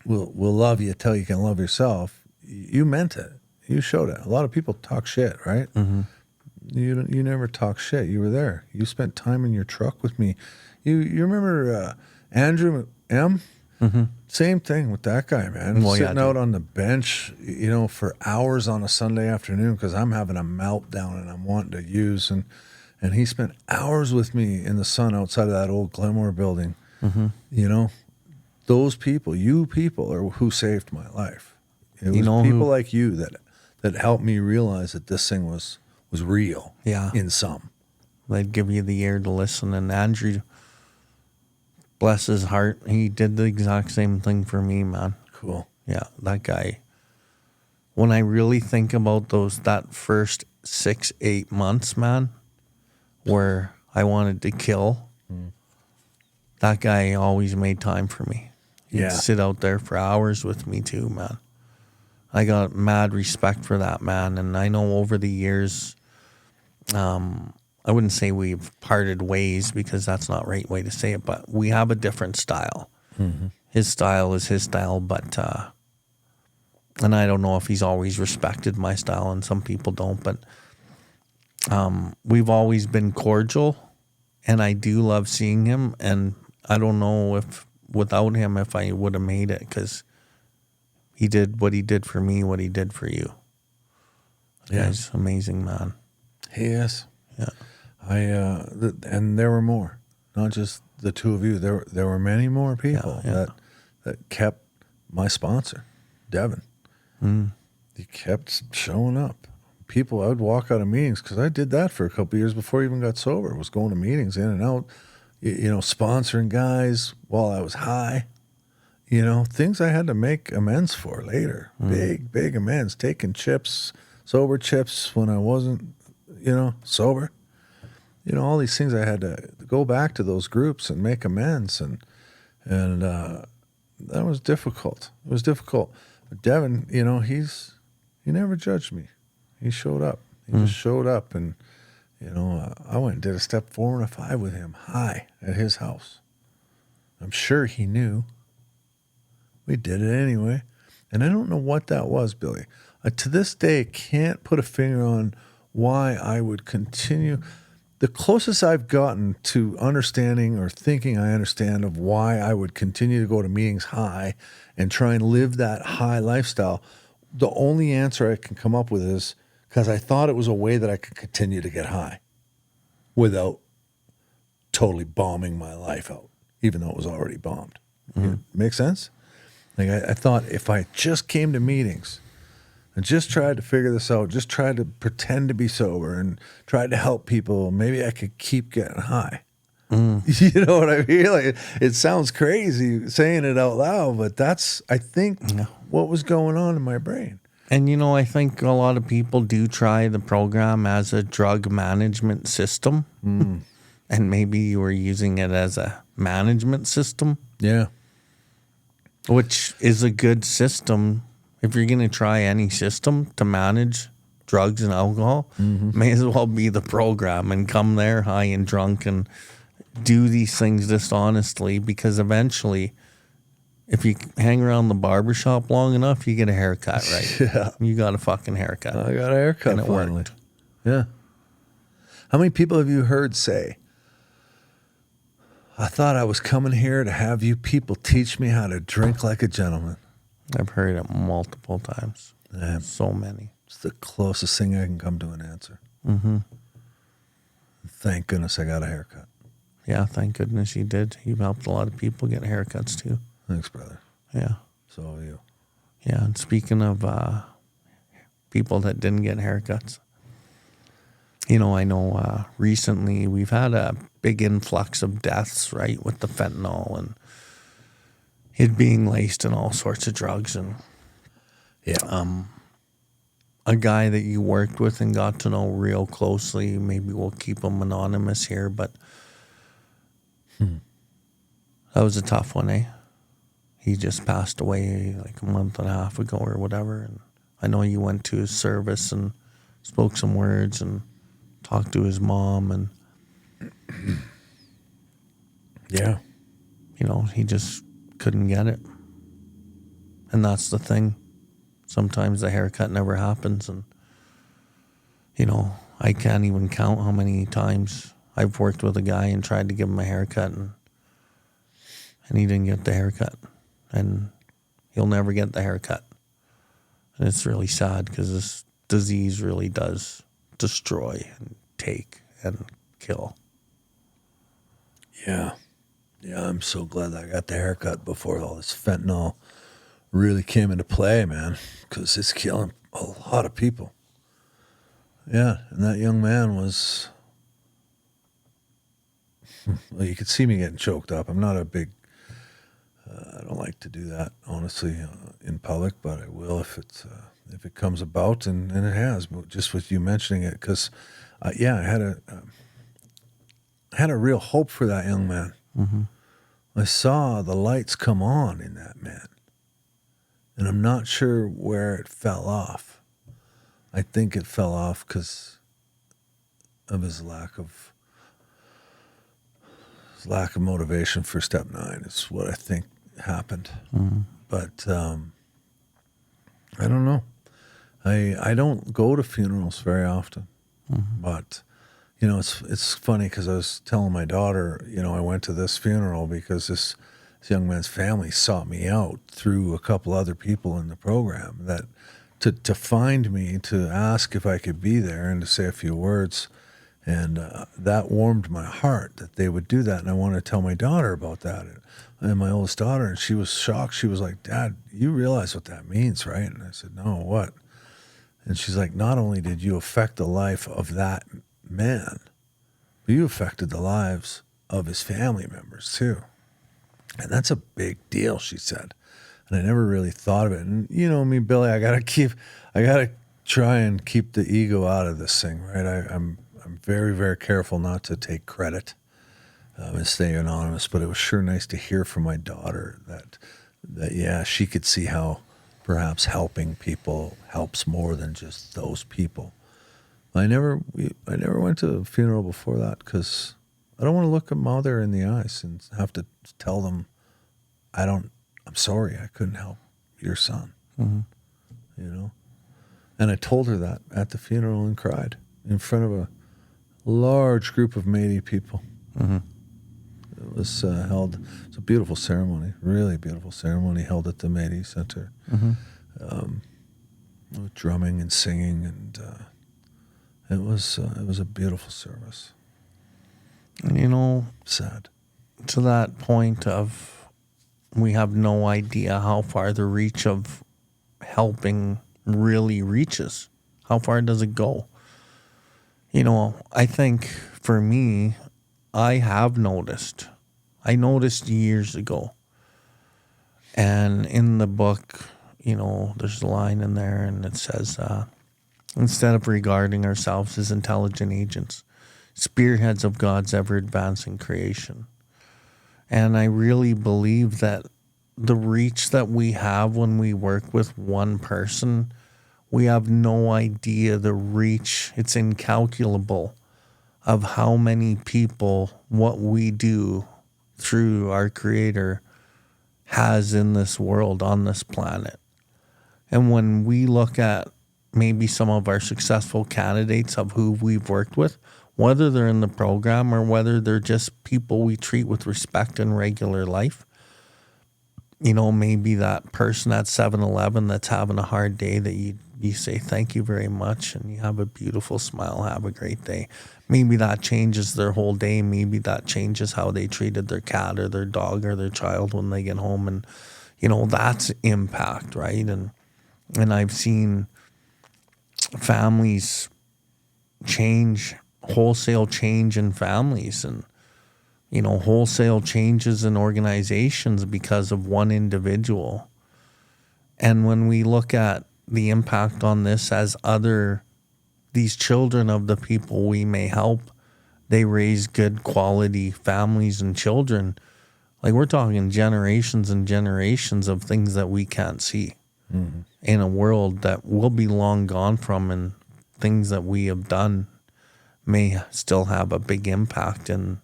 Speaker 2: we'll love you till you can love yourself. You meant it. You showed it. A lot of people talk shit, right? You never talk shit. You were there. You spent time in your truck with me. You remember Andrew M? Same thing with that guy, man.
Speaker 1: Well,
Speaker 2: Sitting
Speaker 1: yeah,
Speaker 2: out on the bench, you know, for hours on a Sunday afternoon because I'm having a meltdown and I'm wanting to use. And he spent hours with me in the sun outside of that old Glenmore building. You know, those people, you people are who saved my life. It was people like you that helped me realize that this thing was real.
Speaker 1: Yeah.
Speaker 2: In some.
Speaker 1: They'd give you the ear to listen. And Andrew, bless his heart, he did the exact same thing for me, man.
Speaker 2: Cool.
Speaker 1: Yeah, that guy. When I really think about that first 6-8 months, man, where I wanted to kill, that guy always made time for me. He'd sit out there for hours with me too, man. I got mad respect for that man. And I know over the years, I wouldn't say we've parted ways because that's not the right way to say it, but we have a different style. His style is his style, but and I don't know if he's always respected my style, and some people don't, but we've always been cordial And I do love seeing him, and I don't know if without him if I would have made it, because he did what he did for me, what he did for you.
Speaker 2: Yeah.
Speaker 1: He's an amazing man.
Speaker 2: He is.
Speaker 1: Yeah.
Speaker 2: And there were more, not just the two of you. There were many more people that kept my sponsor, Devin. He kept showing up. People, I would walk out of meetings, because I did that for a couple of years before I even got sober. I was going to meetings in and out, sponsoring guys while I was high. Things I had to make amends for later. Big amends. Taking chips, sober chips when I wasn't, sober. All these things I had to go back to those groups and make amends. And that was difficult. It was difficult. But Devin, he never judged me. He showed up. He just showed up. And, I went and did a step 4 and a 5 with him high at his house. I'm sure he knew. We did it anyway. And I don't know what that was, Billy. To this day, can't put a finger on why I would continue. The closest I've gotten to understanding or thinking I understand of why I would continue to go to meetings high and try and live that high lifestyle, the only answer I can come up with is because I thought it was a way that I could continue to get high without totally bombing my life out, even though it was already bombed. Make sense? Like I thought if I just came to meetings and just tried to figure this out, just tried to pretend to be sober and tried to help people, maybe I could keep getting high. You know what I mean? Like, it sounds crazy saying it out loud, but that's, I think, what was going on in my brain.
Speaker 1: And, I think a lot of people do try the program as a drug management system. And maybe you were using it as a management system.
Speaker 2: Yeah.
Speaker 1: Which is a good system. If you're going to try any system to manage drugs and alcohol, may as well be the program and come there high and drunk and do these things dishonestly, because eventually, if you hang around the barbershop long enough, you get a haircut, right?
Speaker 2: Yeah.
Speaker 1: You got a fucking haircut.
Speaker 2: I got a haircut
Speaker 1: and it
Speaker 2: finally.
Speaker 1: worked.
Speaker 2: Yeah. How many people have you heard say, I thought I was coming here to have you people teach me how to drink like a gentleman?
Speaker 1: I've heard it multiple times.
Speaker 2: Yeah.
Speaker 1: So many.
Speaker 2: It's the closest thing I can come to an answer. Thank goodness I got a haircut.
Speaker 1: Yeah, thank goodness you did. You've helped a lot of people get haircuts too.
Speaker 2: Thanks, brother.
Speaker 1: Yeah.
Speaker 2: So are you.
Speaker 1: Yeah, and speaking of people that didn't get haircuts, I know recently we've had a big influx of deaths, right, with the fentanyl and it being laced in all sorts of drugs. And a guy that you worked with and got to know real closely, maybe we'll keep him anonymous here, but that was a tough one, eh? He just passed away like a month and a half ago or whatever. And I know you went to his service and spoke some words and talked to his mom, and he just couldn't get it. And that's the thing. Sometimes the haircut never happens, and I can't even count how many times I've worked with a guy and tried to give him a haircut, and he didn't get the haircut, and he'll never get the haircut. And it's really sad, because this disease really does destroy and take and kill.
Speaker 2: Yeah. Yeah, I'm so glad I got the haircut before all this fentanyl really came into play, man, because it's killing a lot of people. Yeah, and that young man was, well, you could see me getting choked up. I'm not a big, I don't like to do that, honestly, in public, but I will if it comes about, and it has, just with you mentioning it, because, I had a real hope for that young man. I saw the lights come on in that man, and I'm not sure where it fell off. I think it fell off because of his lack of motivation for step 9 is what I think happened. But I don't know. I don't go to funerals very often, but it's funny because I was telling my daughter, I went to this funeral because this young man's family sought me out through a couple other people in the program that to find me, to ask if I could be there and to say a few words. And that warmed my heart that they would do that. And I wanted to tell my daughter about that. And my oldest daughter, and she was shocked. She was like, "Dad, you realize what that means, right?" And I said, "No, what?" And she's like, "Not only did you affect the life of that man, but you affected the lives of his family members too. And that's a big deal," she said. And I never really thought of it. And me, Billy, I gotta try and keep the ego out of this thing, right? I'm very, very careful not to take credit and stay anonymous. But it was sure nice to hear from my daughter that yeah, she could see how perhaps helping people helps more than just those people. I never went to a funeral before that because I don't want to look a mother in the eyes and have to tell them, I'm sorry, I couldn't help your son. Mm-hmm. And I told her that at the funeral and cried in front of a large group of Métis people. Mm-hmm. It was held. It was a beautiful ceremony, really beautiful ceremony held at the Métis Center. Mm-hmm. With drumming and singing, and it was a beautiful service. Sad.
Speaker 1: To that point of, we have no idea how far the reach of helping really reaches. How far does it go? I think for me, I noticed years ago. And in the book, there's a line in there and it says, instead of regarding ourselves as intelligent agents, spearheads of God's ever-advancing creation. And I really believe that the reach that we have when we work with one person, we have no idea the reach. It's incalculable of how many people what we do through our Creator has in this world, on this planet. And when we look at maybe some of our successful candidates of who we've worked with, whether they're in the program or whether they're just people we treat with respect in regular life, maybe that person at 7-Eleven that's having a hard day that you say, "Thank you very much," and you have a beautiful smile, have a great day. Maybe that changes their whole day. Maybe that changes how they treated their cat or their dog or their child when they get home. And, that's impact, right? And I've seen families change, wholesale change in families, and wholesale changes in organizations because of one individual. And when we look at the impact on this as these children of the people we may help, they raise good quality families and children. Like, we're talking generations and generations of things that we can't see in a world that we'll be long gone from, and things that we have done may still have a big impact in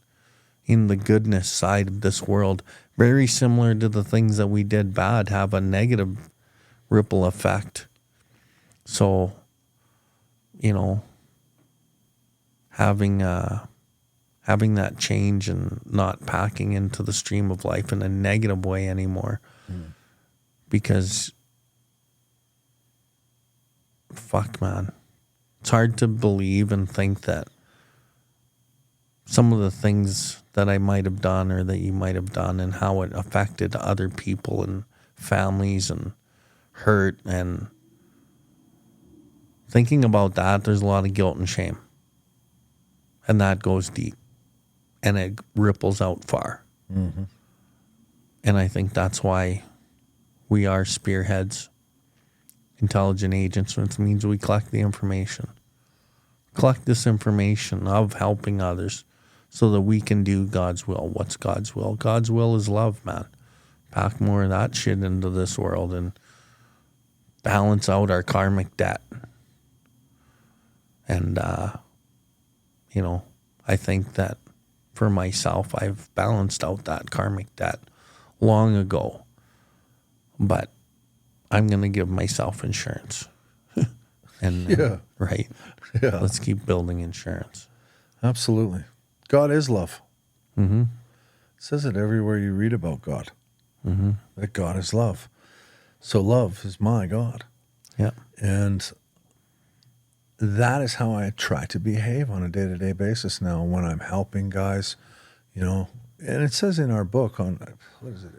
Speaker 1: the goodness side of this world. Very similar to the things that we did bad have a negative ripple effect. So, having that change and not packing into the stream of life in a negative way anymore. Because, fuck, man, it's hard to believe and think that some of the things that I might have done or that you might have done and how it affected other people and families and hurt, and thinking about that, there's a lot of guilt and shame. And that goes deep. And it ripples out far. Mm-hmm. And I think that's why we are spearheads, intelligent agents, which means we collect the information. Collect this information of helping others so that we can do God's will. What's God's will? God's will is love, man. Pack more of that shit into this world and balance out our karmic debt. And, I think that for myself, I've balanced out that karmic debt long ago. But I'm going to give myself insurance. And,
Speaker 2: yeah.
Speaker 1: Right?
Speaker 2: Yeah.
Speaker 1: Let's keep building insurance.
Speaker 2: Absolutely. God is love.
Speaker 1: Mm-hmm.
Speaker 2: It says it everywhere you read about God,
Speaker 1: Mm-hmm.
Speaker 2: that God is love. So love is my God.
Speaker 1: Yeah.
Speaker 2: And that is how I try to behave on a day-to-day basis now when I'm helping guys, you know. And it says in our book on, what is it,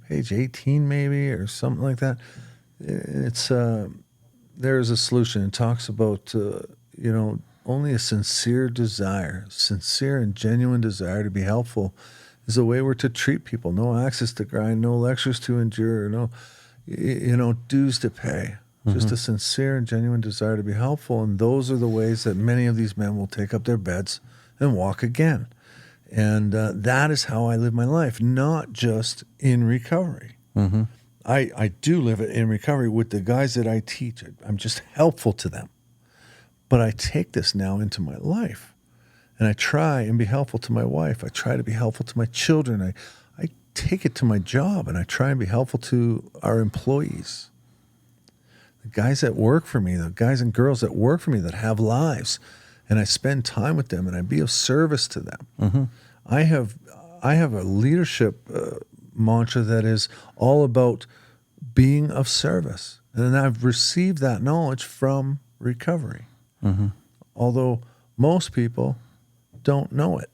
Speaker 2: page 18 maybe or something like that, it's there is a solution. It talks about, only a sincere and genuine desire to be helpful is the way we're to treat people. No axes to grind, no lectures to endure, no, dues to pay. Just a sincere and genuine desire to be helpful. And those are the ways that many of these men will take up their beds and walk again. And that is how I live my life, not just in recovery.
Speaker 1: Mm-hmm.
Speaker 2: I do live it in recovery with the guys that I teach. I'm just helpful to them. But I take this now into my life. And I try and be helpful to my wife. I try to be helpful to my children. I take it to my job, and I try and be helpful to our employees. The guys that work for me, the guys and girls that work for me that have lives, and I spend time with them, and I be of service to them.
Speaker 1: Mm-hmm.
Speaker 2: I have a leadership mantra that is all about being of service. And I've received that knowledge from recovery.
Speaker 1: Mm-hmm.
Speaker 2: Although most people don't know it.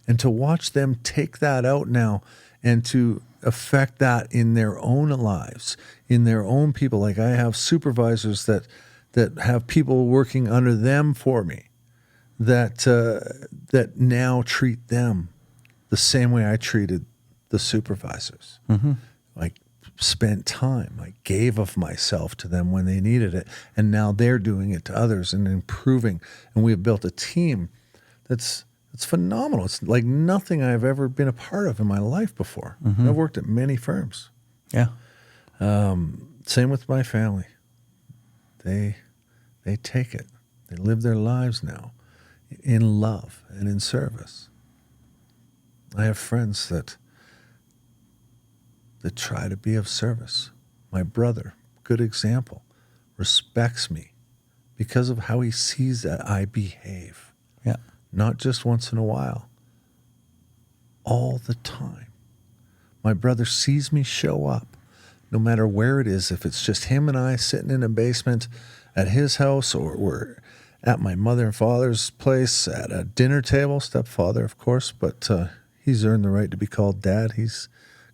Speaker 2: And to watch them take that out now and to affect that in their own lives, in their own people. Like I have supervisors that have people working under them for me that now treat them the same way I treated the supervisors.
Speaker 1: Mm-hmm.
Speaker 2: I spent time. I gave of myself to them when they needed it. And now they're doing it to others and improving. And we have built a team that's phenomenal. It's like nothing I've ever been a part of in my life before.
Speaker 1: Mm-hmm.
Speaker 2: I've worked at many firms.
Speaker 1: Yeah.
Speaker 2: Same with my family. They take it. They live their lives now in love and in service. I have friends that try to be of service. My brother, good example, respects me because of how he sees that I behave.
Speaker 1: Yeah.
Speaker 2: Not just once in a while, all the time. My brother sees me show up, no matter where it is, if it's just him and I sitting in a basement at his house, or we're at my mother and father's place at a dinner table, stepfather, of course, but he's earned the right to be called dad. He's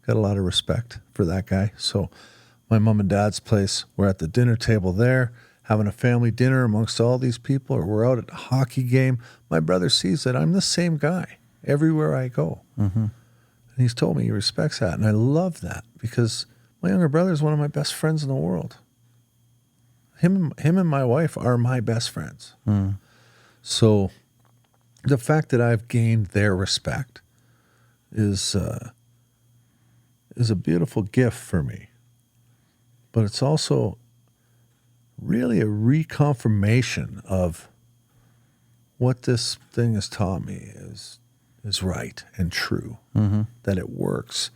Speaker 2: got a lot of respect for that guy. So my mom and dad's place, we're at the dinner table there, having a family dinner amongst all these people, or we're out at a hockey game. My brother sees that I'm the same guy everywhere I go.
Speaker 1: Mm-hmm.
Speaker 2: And he's told me he respects that. And I love that because my younger brother is one of my best friends in the world. Him and my wife are my best friends.
Speaker 1: Mm.
Speaker 2: So the fact that I've gained their respect is a beautiful gift for me. But it's also really a reconfirmation of what this thing has taught me is right and true,
Speaker 1: Mm-hmm.
Speaker 2: that it works.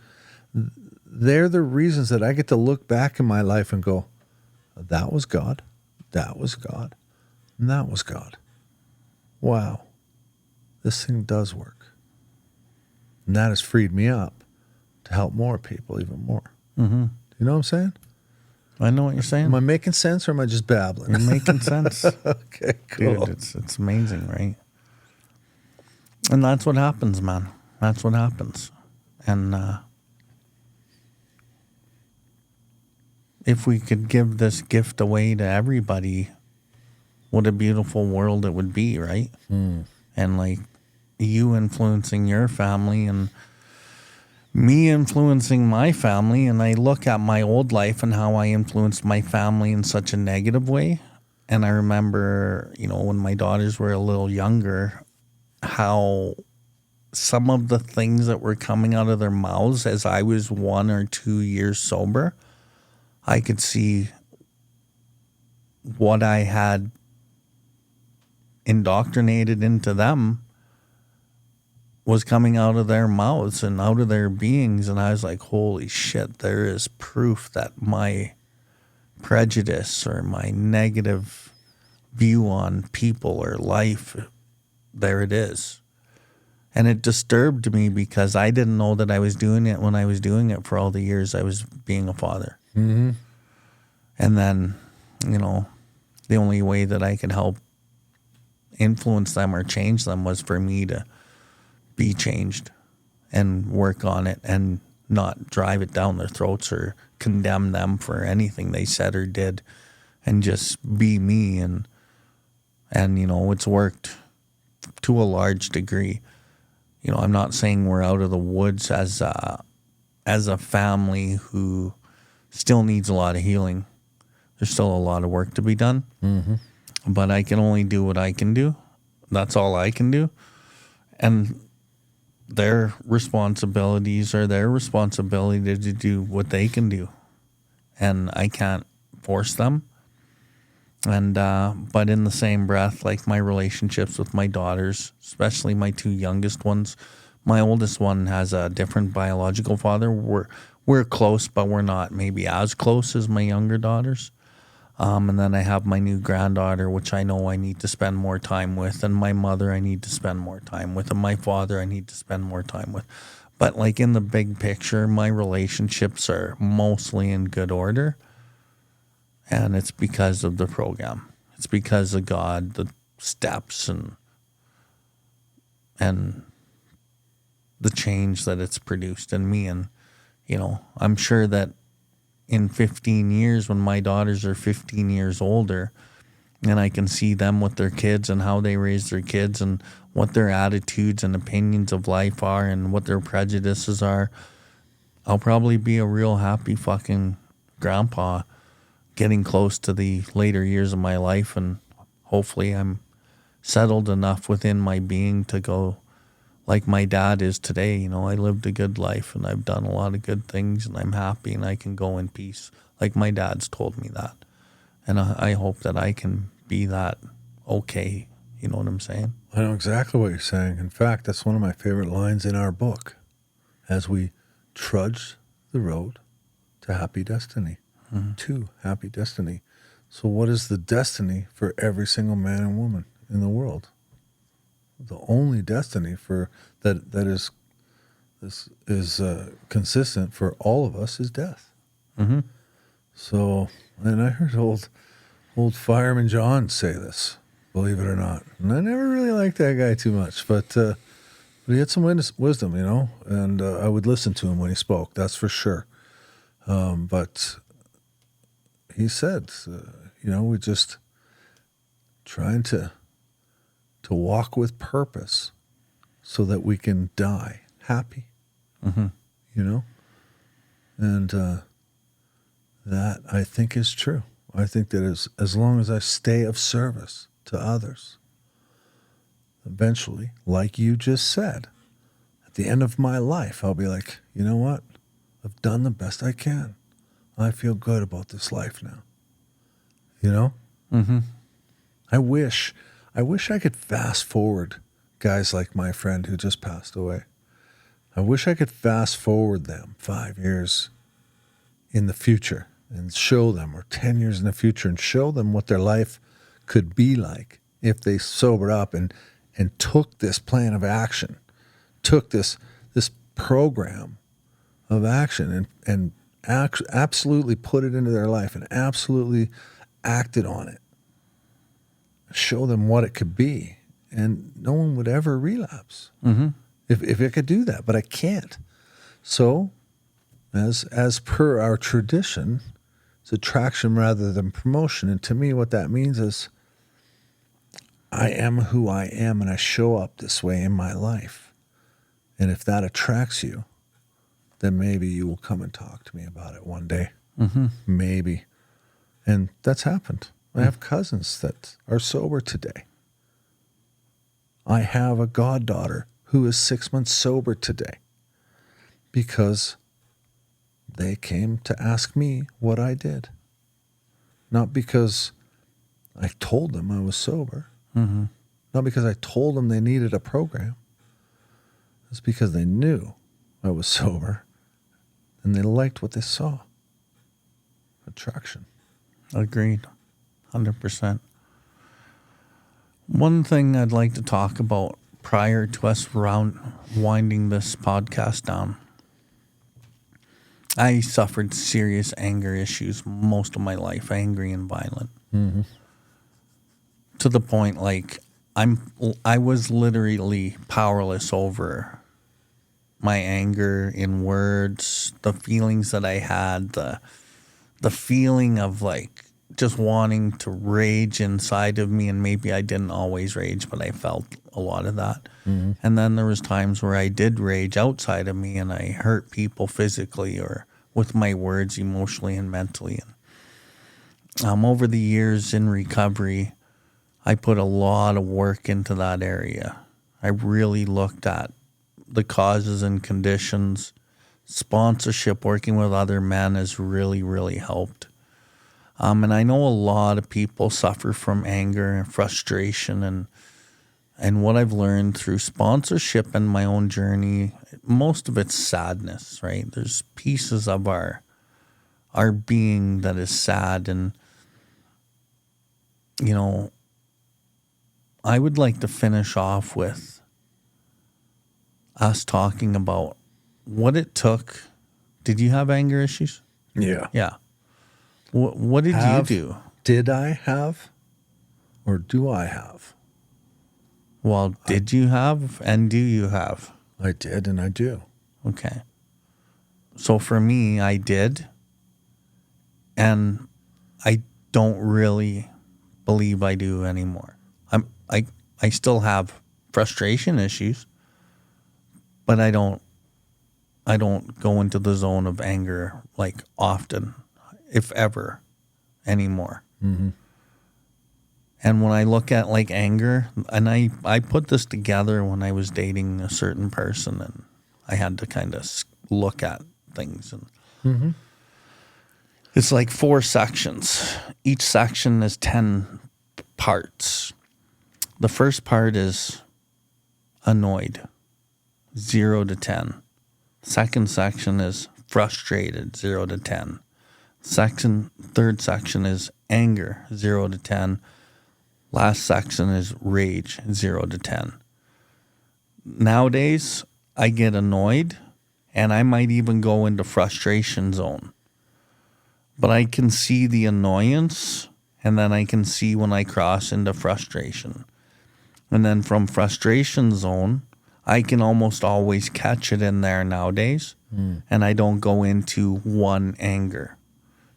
Speaker 2: They're the reasons that I get to look back in my life and go, that was God, that was God, and that was God. Wow, this thing does work. And that has freed me up to help more people even more.
Speaker 1: Mm-hmm.
Speaker 2: You know what I'm saying?
Speaker 1: I know what you're saying.
Speaker 2: Am I making sense or am I just babbling?
Speaker 1: You're making sense.
Speaker 2: Okay, cool.
Speaker 1: Dude, it's amazing, right? And that's what happens, man. That's what happens. And if we could give this gift away to everybody, what a beautiful world it would be, right?
Speaker 2: Mm.
Speaker 1: And like you influencing your family and me influencing my family, and I look at my old life and how I influenced my family in such a negative way. And I remember, when my daughters were a little younger, how some of the things that were coming out of their mouths as I was 1 or 2 years sober, I could see what I had indoctrinated into them was coming out of their mouths and out of their beings. And I was like, holy shit, there is proof that my prejudice or my negative view on people or life, there it is. And it disturbed me because I didn't know that I was doing it when I was doing it for all the years I was being a father.
Speaker 2: Mm-hmm.
Speaker 1: And then, the only way that I could help influence them or change them was for me to be changed and work on it and not drive it down their throats or condemn them for anything they said or did, and just be me. And it's worked to a large degree. I'm not saying we're out of the woods as a family who still needs a lot of healing. There's still a lot of work to be done.
Speaker 2: Mm-hmm.
Speaker 1: But I can only do what I can do. That's all I can do. And their responsibilities are their responsibility to do what they can do. And I can't force them. And but in the same breath, like my relationships with my daughters, especially my two youngest ones, my oldest one has a different biological father. We're close, but we're not maybe as close as my younger daughters. And then I have my new granddaughter, which I know I need to spend more time with, and my mother I need to spend more time with, and my father I need to spend more time with. But like in the big picture, my relationships are mostly in good order. And it's because of the program. It's because of God, the steps, and the change that it's produced in me. And, I'm sure that in 15 years, when my daughters are 15 years older, and I can see them with their kids and how they raise their kids and what their attitudes and opinions of life are and what their prejudices are, I'll probably be a real happy fucking grandpa, getting close to the later years of my life, and hopefully I'm settled enough within my being to go like my dad is today. I lived a good life and I've done a lot of good things and I'm happy and I can go in peace. Like my dad's told me that. And I hope that I can be that okay. You know what I'm saying?
Speaker 2: I know exactly what you're saying. In fact, that's one of my favorite lines in our book, as we trudge the road to happy destiny. Mm-hmm. To happy destiny. So what is the destiny for every single man and woman in the world? The only destiny for that is consistent for all of us is death.
Speaker 1: Mm-hmm.
Speaker 2: So, and I heard old Fireman John say this, believe it or not. And I never really liked that guy too much, but he had some wisdom, and I would listen to him when he spoke, that's for sure. But he said, we're just trying to walk with purpose so that we can die happy,
Speaker 1: mm-hmm.
Speaker 2: And that I think is true. I think that as long as I stay of service to others, eventually, like you just said, at the end of my life, I'll be like, you know what? I've done the best I can. I feel good about this life now.
Speaker 1: Mm-hmm.
Speaker 2: I wish I could fast forward guys like my friend who just passed away. I wish I could fast forward them 5 years in the future and show them, or 10 years in the future, and show them what their life could be like if they sobered up and took this plan of action, took this program of action and absolutely put it into their life and absolutely acted on it. Show them what it could be, and no one would ever relapse.
Speaker 1: Mm-hmm.
Speaker 2: If I could do that, but I can't. So, as per our tradition, it's attraction rather than promotion. And to me, what that means is I am who I am, and I show up this way in my life. And if that attracts you, then maybe you will come and talk to me about it one day.
Speaker 1: Mm-hmm.
Speaker 2: Maybe. And that's happened. I have cousins that are sober today. I have a goddaughter who is 6 months sober today because they came to ask me what I did. Not because I told them I was sober.
Speaker 1: Mm-hmm.
Speaker 2: Not because I told them they needed a program. It's because they knew I was sober and they liked what they saw. Attraction.
Speaker 1: Agreed. 100%. One thing I'd like to talk about prior to us winding this podcast down. I suffered serious anger issues most of my life, angry and violent.
Speaker 2: Mm-hmm.
Speaker 1: To the point like I was literally powerless over my anger in words, the feelings that I had, the feeling of like just wanting to rage inside of me, and maybe I didn't always rage, but I felt a lot of that.
Speaker 2: Mm-hmm.
Speaker 1: And then there was times where I did rage outside of me, and I hurt people physically or with my words, emotionally and mentally. And over the years in recovery, I put a lot of work into that area. I really looked at the causes and conditions. Sponsorship, working with other men has really, really helped. And I know a lot of people suffer from anger and frustration, and what I've learned through sponsorship and my own journey, most of it's sadness, right? There's pieces of our being that is sad, and you know, I would like to finish off with us talking about what it took. Did you have anger issues?
Speaker 2: Yeah.
Speaker 1: Yeah. What did you do?
Speaker 2: Did I have, or do I have?
Speaker 1: Well, did you have and do you have?
Speaker 2: I did and I do.
Speaker 1: Okay. So for me, I did, and I don't really believe I do anymore. I still have frustration issues, but I don't go into the zone of anger like often, if ever, anymore.
Speaker 2: Mm-hmm.
Speaker 1: And when I look at like anger, and I put this together when I was dating a certain person, and I had to kind of look at things. And
Speaker 2: Mm-hmm.
Speaker 1: it's like 4 sections. Each section is 10 parts. The first part is annoyed, 0 to 10. Second section is frustrated, 0 to 10. Third section is anger, 0 to 10. Last section is rage, 0 to 10. Nowadays, I get annoyed, and I might even go into frustration zone. But I can see the annoyance, and then I can see when I cross into frustration. And then from frustration zone, I can almost always catch it in there nowadays. And I don't go into 1 anger,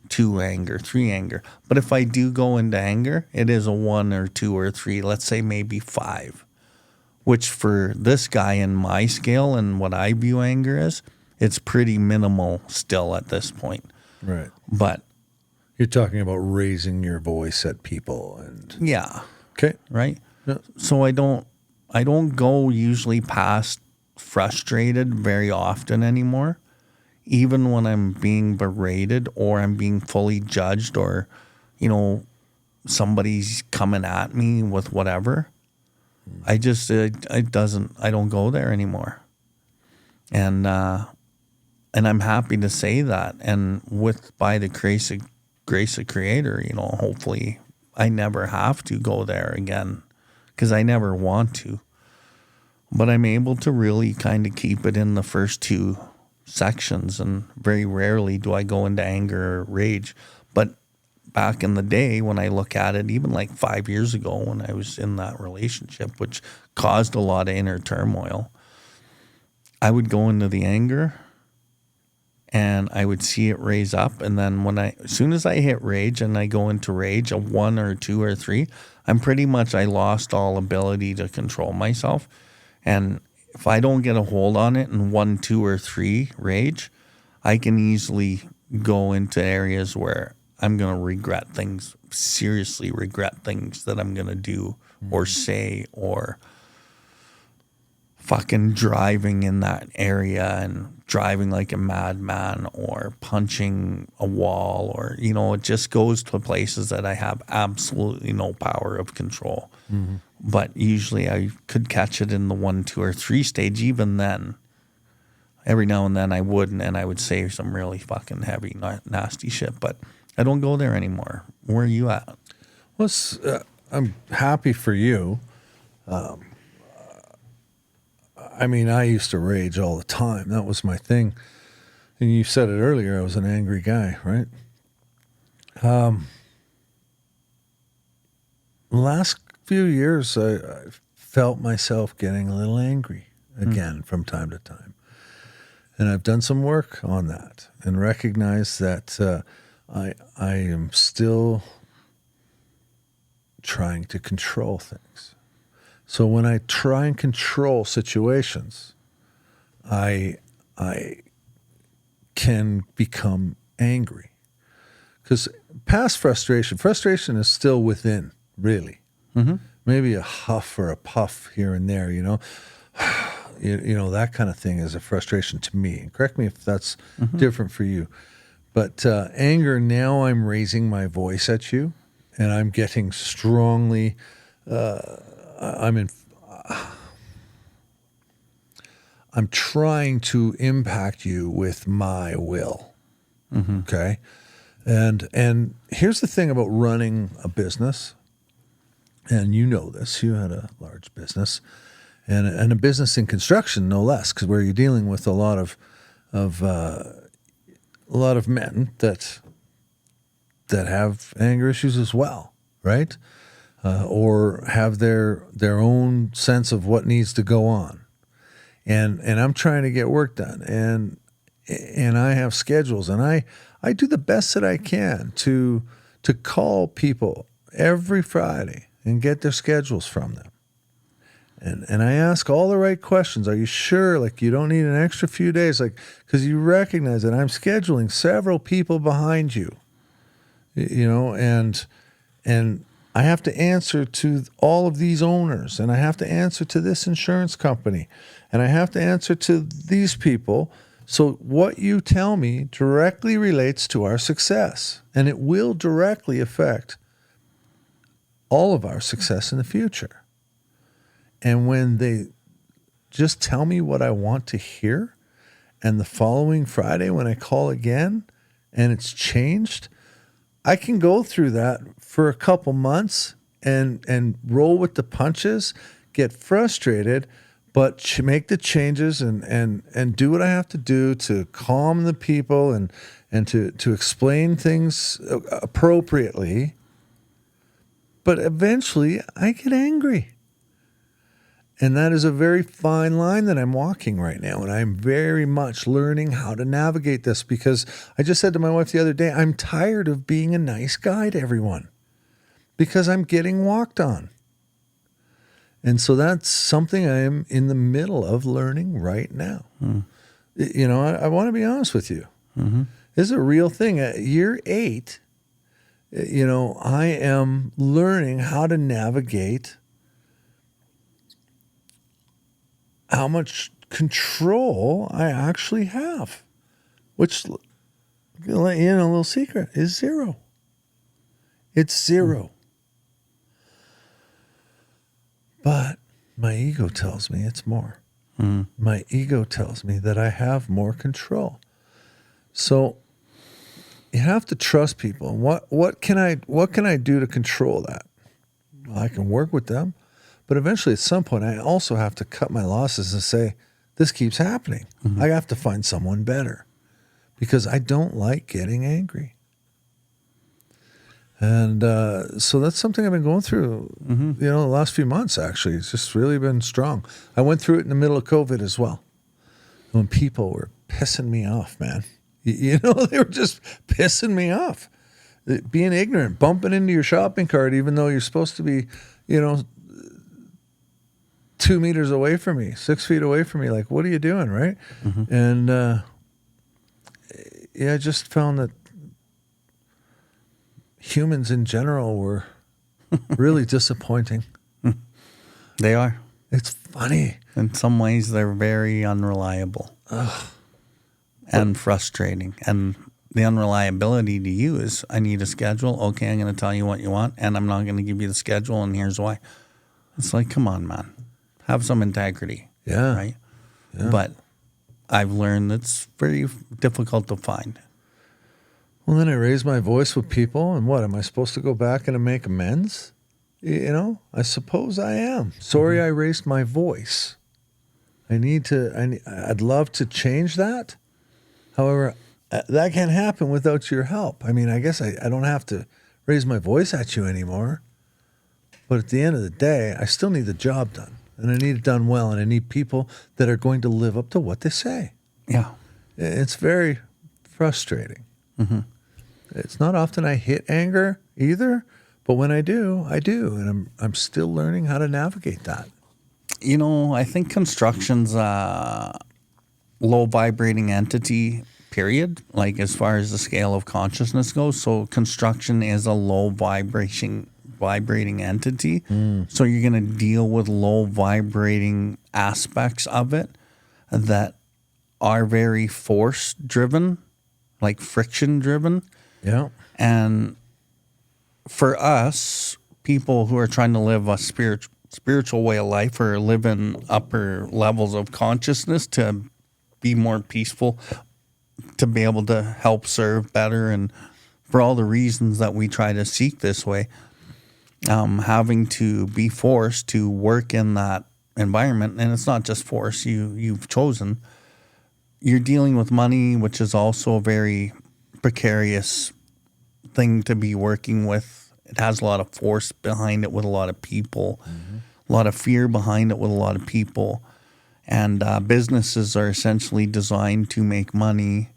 Speaker 1: 2 anger, 3 anger. But if I do go into anger, it is a 1 or 2 or 3, let's say maybe 5. Which for this guy in my scale and what I view anger as, it's pretty minimal still at this point.
Speaker 2: Right.
Speaker 1: But
Speaker 2: You're talking about raising your voice at people and
Speaker 1: yeah,
Speaker 2: okay.
Speaker 1: right?
Speaker 2: Yeah.
Speaker 1: So I don't go usually past frustrated very often anymore. Even when I'm being berated or I'm being fully judged, or, you know, somebody's coming at me with whatever, I just, I don't go there anymore. And I'm happy to say that. And by the grace of Creator, you know, hopefully I never have to go there again, because I never want to. But I'm able to really kind of keep it in the first 2 sections, and very rarely do I go into anger or rage. But back in the day, when I look at it, even like 5 years ago when I was in that relationship, which caused a lot of inner turmoil, I would go into the anger and I would see it raise up. And then as soon as I hit rage and I go into rage, a 1 or 2 or 3, I lost all ability to control myself. And if I don't get a hold on it in 1, 2, or 3 rage, I can easily go into areas where I'm going to regret things, seriously regret things that I'm going to do or say, or fucking driving in that area and driving like a madman, or punching a wall, or, you know, it just goes to places that I have absolutely no power of control. Mm-hmm. But usually I could catch it in the 1, 2, or 3 stage. Even then, every now and then I wouldn't, and I would say some really fucking heavy, nasty shit. But I don't go there anymore. Where are you at?
Speaker 2: Well, I'm happy for you. I mean, I used to rage all the time. That was my thing. And you said it earlier, I was an angry guy, right? The last few years, I felt myself getting a little angry again from time to time. And I've done some work on that and recognized that I am still trying to control things. So when I try and control situations, I can become angry. Because past frustration is still within, really.
Speaker 1: Mm-hmm.
Speaker 2: Maybe a huff or a puff here and there, you know. You know, that kind of thing is a frustration to me. And correct me if that's different for you. But anger, now I'm raising my voice at you, and I'm getting strongly, I'm trying to impact you with my will, okay? And here's the thing about running a business, and you know this, you had a large business, and a business in construction, no less, because where you're dealing with a lot of men that have anger issues as well, right? Or have their own sense of what needs to go on, and I'm trying to get work done, and I have schedules, and I do the best that I can to call people every Friday and get their schedules from them. And I ask all the right questions. Are you sure? Like, you don't need an extra few days? Like, because you recognize that I'm scheduling several people behind you, you know, and I have to answer to all of these owners, and I have to answer to this insurance company, and I have to answer to these people. So what you tell me directly relates to our success, and it will directly affect all of our success in the future. And when they just tell me what I want to hear, and the following Friday when I call again and it's changed, I can go through that for a couple months and roll with the punches, get frustrated, but make the changes and do what I have to do to calm the people and to explain things appropriately. But eventually I get angry. And that is a very fine line that I'm walking right now. And I'm very much learning how to navigate this, because I just said to my wife the other day, I'm tired of being a nice guy to everyone because I'm getting walked on. And so that's something I am in the middle of learning right now. You know, I want to be honest with you. This is a real thing. At year 8, you know, I am learning how to navigate how much control I actually have, which, you know, a little secret, is zero. It's zero. But my ego tells me it's more. My ego tells me that I have more control. So you have to trust people. And what can I do to control that? Well, I can work with them. But eventually, at some point, I also have to cut my losses and say, this keeps happening. I have to find someone better, because I don't like getting angry. And so that's something I've been going through, you know, the last few months, actually. It's just really been strong. I went through it in the middle of COVID as well, when people were pissing me off, man. You know, they were just pissing me off. Being ignorant, bumping into your shopping cart, even though you're supposed to be, you know, 2 meters away from me, 6 feet away from me. Like, what are you doing, right? And yeah, I just found that humans in general were really disappointing.
Speaker 1: They are.
Speaker 2: It's funny.
Speaker 1: In some ways, they're very unreliable and frustrating. And the unreliability to you is, I need a schedule. Okay, I'm going to tell you what you want, and I'm not going to give you the schedule, and here's why. It's like, come on, man. Have some integrity.
Speaker 2: Yeah.
Speaker 1: Right? Yeah. But I've learned it's very difficult to find. Well,
Speaker 2: then I raise my voice with people, and what? Am I supposed to go back and make amends? You know, I suppose I am. Sorry I raised my voice. I'd love to change that. However, that can't happen without your help. I mean, I guess I don't have to raise my voice at you anymore. But at the end of the day, I still need the job done. And I need it done well. And I need people that are going to live up to what they say.
Speaker 1: Yeah.
Speaker 2: It's very frustrating. Mm-hmm. It's not often I hit anger either. But when I do, I do. And I'm still learning how to navigate that.
Speaker 1: You know, I think construction's a low vibrating entity, period, like as far as the scale of consciousness goes. So construction is a low vibrating entity. So you're going to deal with low vibrating aspects of it that are very force driven, like friction driven.
Speaker 2: Yeah.
Speaker 1: And for us, people who are trying to live a spiritual way of life or live in upper levels of consciousness to be more peaceful, to be able to help serve better, and for all the reasons that we try to seek this way, having to be forced to work in that environment, and it's not just force you've chosen. You're dealing with money, which is also a very precarious thing to be working with. It has a lot of force behind it with a lot of people, a lot of fear behind it with a lot of people. And businesses are essentially designed to make money.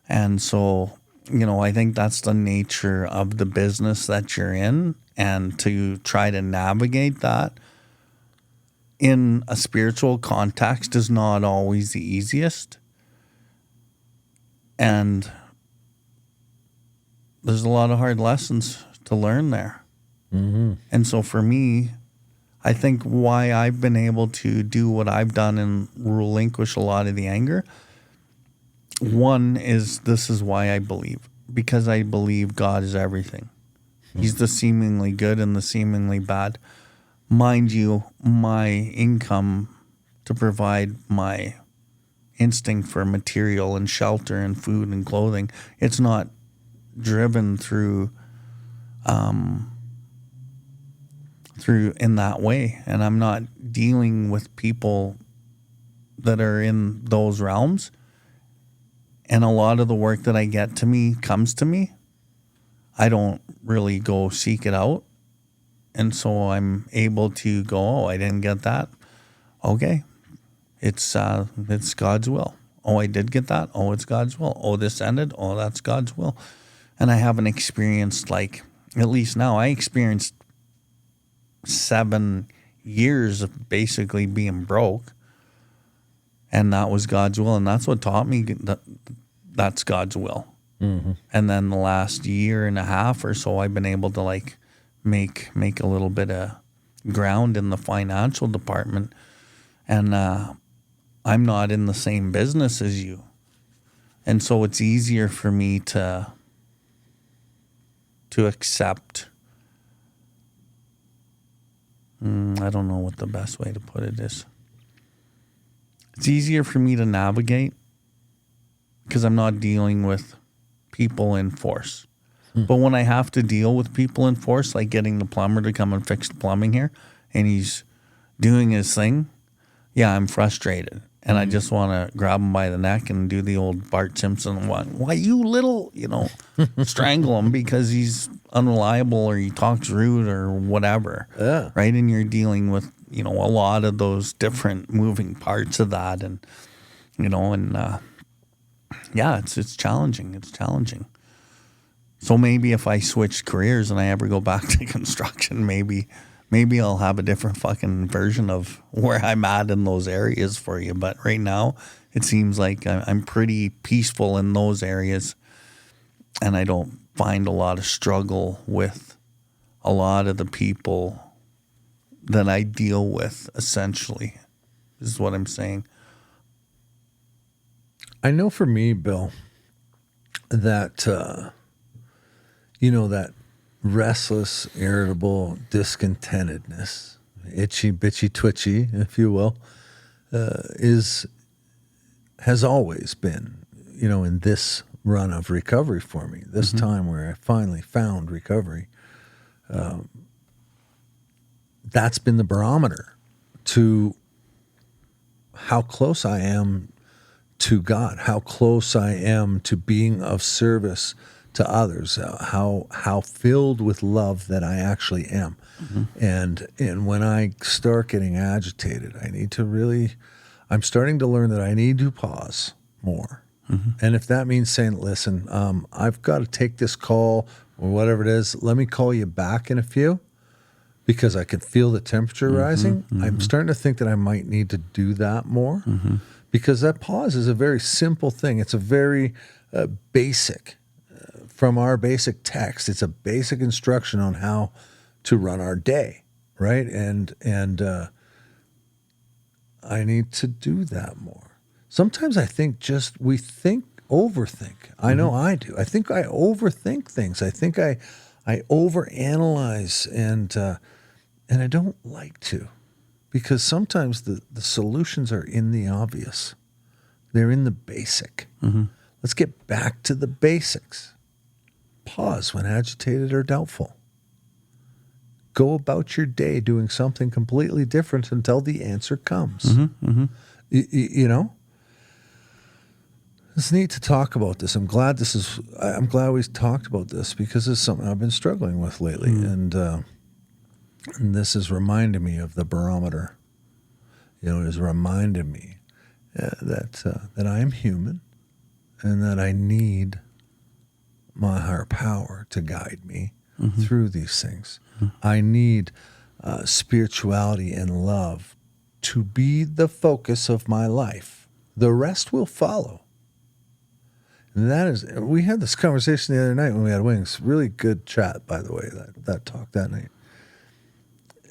Speaker 1: And so, you know, I think that's the nature of the business that you're in. And to try to navigate that in a spiritual context is not always the easiest. And there's a lot of hard lessons to learn there. Mm-hmm. And so for me, I think why I've been able to do what I've done and relinquish a lot of the anger, one is this is why I believe. Because I believe God is everything. He's the seemingly good and the seemingly bad. Mind you, my income to provide my instinct for material and shelter and food and clothing, it's not driven through in that way. And I'm not dealing with people that are in those realms. And a lot of the work that I get to me comes to me. I don't really go seek it out. And so I'm able to go, oh, I didn't get that. Okay. It's God's will. Oh, I did get that. Oh, it's God's will. Oh, this ended. Oh, that's God's will. And I haven't experienced, like, at least now, I experienced 7 years of basically being broke. And that was God's will. And that's what taught me that that's God's will. Mm-hmm. And then the last year and a half or so, I've been able to, like, make a little bit of ground in the financial department. And I'm not in the same business as you. And so it's easier for me to accept. I don't know what the best way to put it is. It's easier for me to navigate because I'm not dealing with people in force. But when I have to deal with people in force, like getting the plumber to come and fix the plumbing here, and he's doing his thing, yeah, I'm frustrated. And I just want to grab him by the neck and do the old Bart Simpson one. Why, you little, strangle him because he's unreliable or he talks rude or whatever. Yeah. Right? And you're dealing with, a lot of those different moving parts of that. And, yeah, it's challenging. It's challenging. So maybe if I switch careers and I ever go back to construction, maybe I'll have a different fucking version of where I'm at in those areas for you. But right now, it seems like I'm pretty peaceful in those areas. And I don't find a lot of struggle with a lot of the people that I deal with, essentially, is what I'm saying.
Speaker 2: I know for me, Bill, that, that restless, irritable discontentedness, itchy, bitchy, twitchy, if you will, has always been, in this run of recovery for me, this time where I finally found recovery. that's been the barometer to how close I am to God, how close I am to being of service to others, how filled with love that I actually am. And when I start getting agitated, I'm starting to learn that I need to pause more. And if that means saying, listen, I've got to take this call or whatever it is, let me call you back in a few because I can feel the temperature rising. I'm starting to think that I might need to do that more because that pause is a very simple thing. It's a very basic, from our basic text, it's a basic instruction on how to run our day, right? And I need to do that more. Sometimes I think overthink. I know I do. I think I overthink things. I think I overanalyze, and I don't like to, because sometimes the solutions are in the obvious. They're in the basic. Let's get back to the basics. Pause when agitated or doubtful. Go about your day doing something completely different until the answer comes. You know? It's neat to talk about this. I'm glad we talked about this because it's something I've been struggling with lately. And this is reminding me of the barometer. It has reminded me that I am human and that I need my higher power to guide me through these things. I need spirituality and love to be the focus of my life. The rest will follow. And we had this conversation the other night when we had wings. Really good chat, by the way, that talk that night.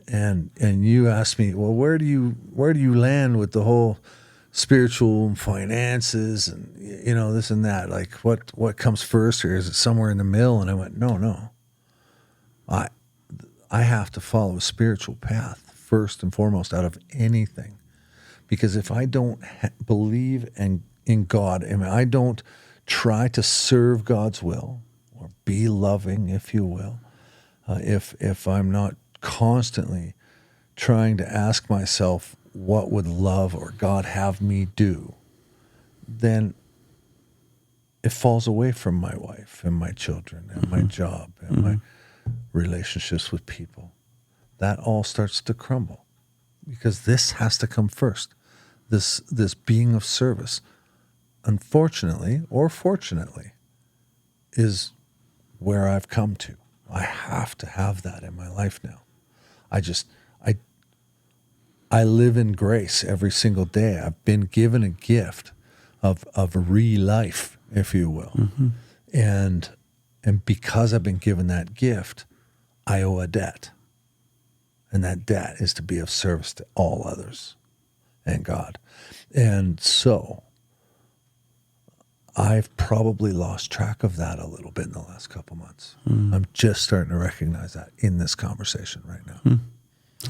Speaker 2: And you asked me, well, where do you land with the whole spiritual finances and this and that? Like what comes first, or is it somewhere in the middle? And I went, no. I have to follow a spiritual path first and foremost out of anything, because if I don't believe in God, and I don't try to serve God's will or be loving, if you will, if I'm not constantly trying to ask myself, what would love or God have me do, then it falls away from my wife and my children and my job and my relationships with people. That all starts to crumble because this has to come first. This being of service, unfortunately or fortunately, is where I've come to. I have to have that in my life now. I live in grace every single day. I've been given a gift of re-life, if you will. And because I've been given that gift, I owe a debt. And that debt is to be of service to all others and God. And so I've probably lost track of that a little bit in the last couple months. I'm just starting to recognize that in this conversation right now.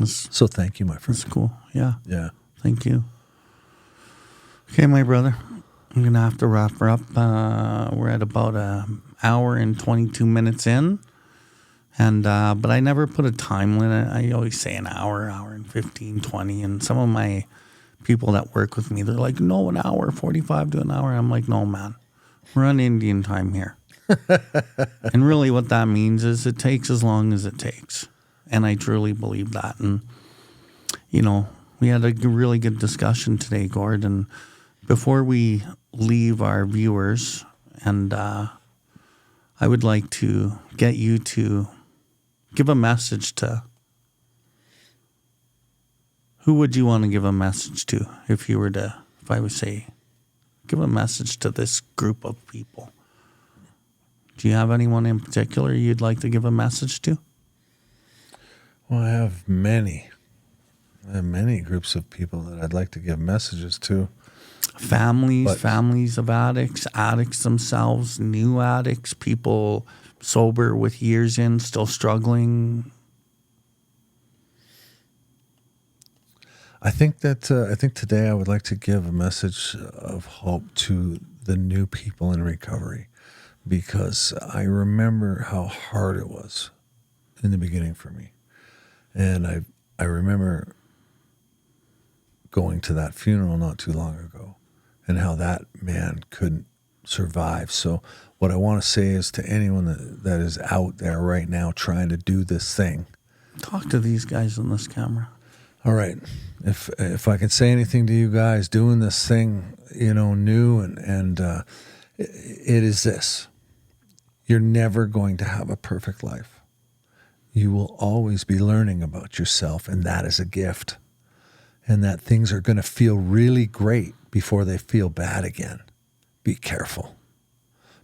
Speaker 2: So thank you, my friend.
Speaker 1: That's cool. Yeah.
Speaker 2: Yeah.
Speaker 1: Thank you. Okay, my brother. I'm going to have to wrap her up. We're at about an hour and 22 minutes in. And but I never put a time limit. I always say an hour and 15, 20. And some of my people that work with me, they're like, no, an hour, 45 to an hour. I'm like, no, man. We're on Indian time here. And really what that means is it takes as long as it takes. And I truly believe that. And, we had a really good discussion today, Gord. And before we leave our viewers, and I would like to get you to give a message to, who would you want to give a message to if I would say, give a message to this group of people? Do you have anyone in particular you'd like to give a message to?
Speaker 2: Well, I have many groups of people that I'd like to give messages to.
Speaker 1: Families of addicts themselves, new addicts, people sober with years in, still struggling.
Speaker 2: I think today I would like to give a message of hope to the new people in recovery, because I remember how hard it was in the beginning for me. And I remember going to that funeral not too long ago and how that man couldn't survive. So what I want to say is to anyone that is out there right now trying to do this thing.
Speaker 1: Talk to these guys in this camera.
Speaker 2: All right. If I can say anything to you guys doing this thing, new and it is this. You're never going to have a perfect life. You will always be learning about yourself, and that is a gift. And that things are going to feel really great before they feel bad again. Be careful.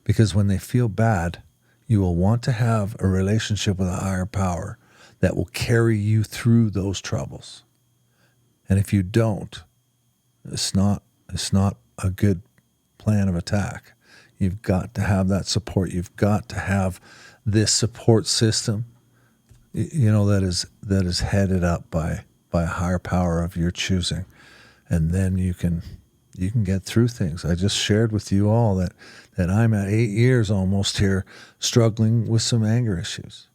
Speaker 2: Because when they feel bad, you will want to have a relationship with a higher power that will carry you through those troubles. And if you don't, it's not a good plan of attack. You've got to have that support. You've got to have this support system, that is headed up by a higher power of your choosing. And then you can get through things. I just shared with you all that I'm at 8 years almost here struggling with some anger issues.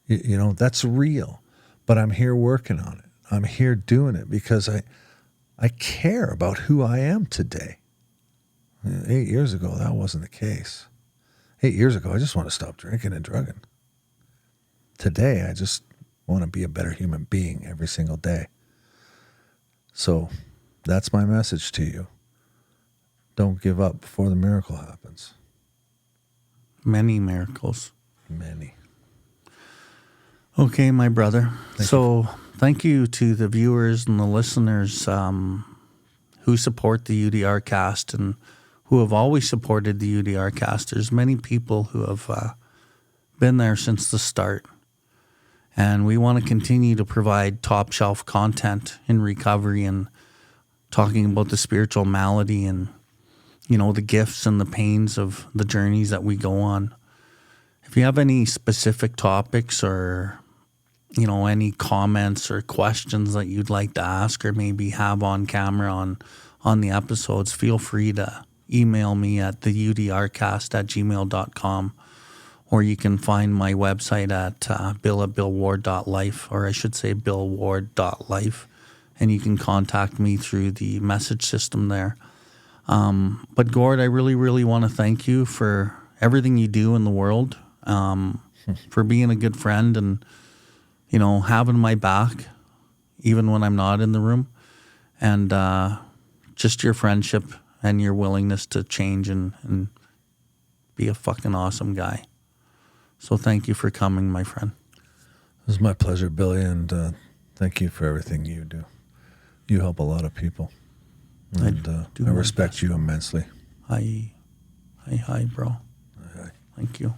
Speaker 2: That's real, but I'm here working on it. I'm here doing it because I care about who I am today. 8 years ago, that wasn't the case. 8 years ago, I just want to stop drinking and drugging. Today, I just want to be a better human being every single day. So that's my message to you. Don't give up before the miracle happens.
Speaker 1: Many miracles.
Speaker 2: Many.
Speaker 1: Okay, my brother. Thank you to the viewers and the listeners who support the UDRcast and who have always supported the UDRcast. There's many people who have been there since the start. And we want to continue to provide top shelf content in recovery and talking about the spiritual malady and, the gifts and the pains of the journeys that we go on. If you have any specific topics or, any comments or questions that you'd like to ask or maybe have on camera on the episodes, feel free to email me at THEUDRCAST@gmail.com, or you can find my website at bill@billward.life, or I should say billward.life, and you can contact me through the message system there. But Gord, I really, really want to thank you for everything you do in the world, for being a good friend and, having my back even when I'm not in the room, and just your friendship and your willingness to change and be a fucking awesome guy. So thank you for coming, my friend.
Speaker 2: It was my pleasure, Billy, and thank you for everything you do. You help a lot of people, and I respect you immensely.
Speaker 1: Hi, bro.
Speaker 2: Hi.
Speaker 1: Thank you.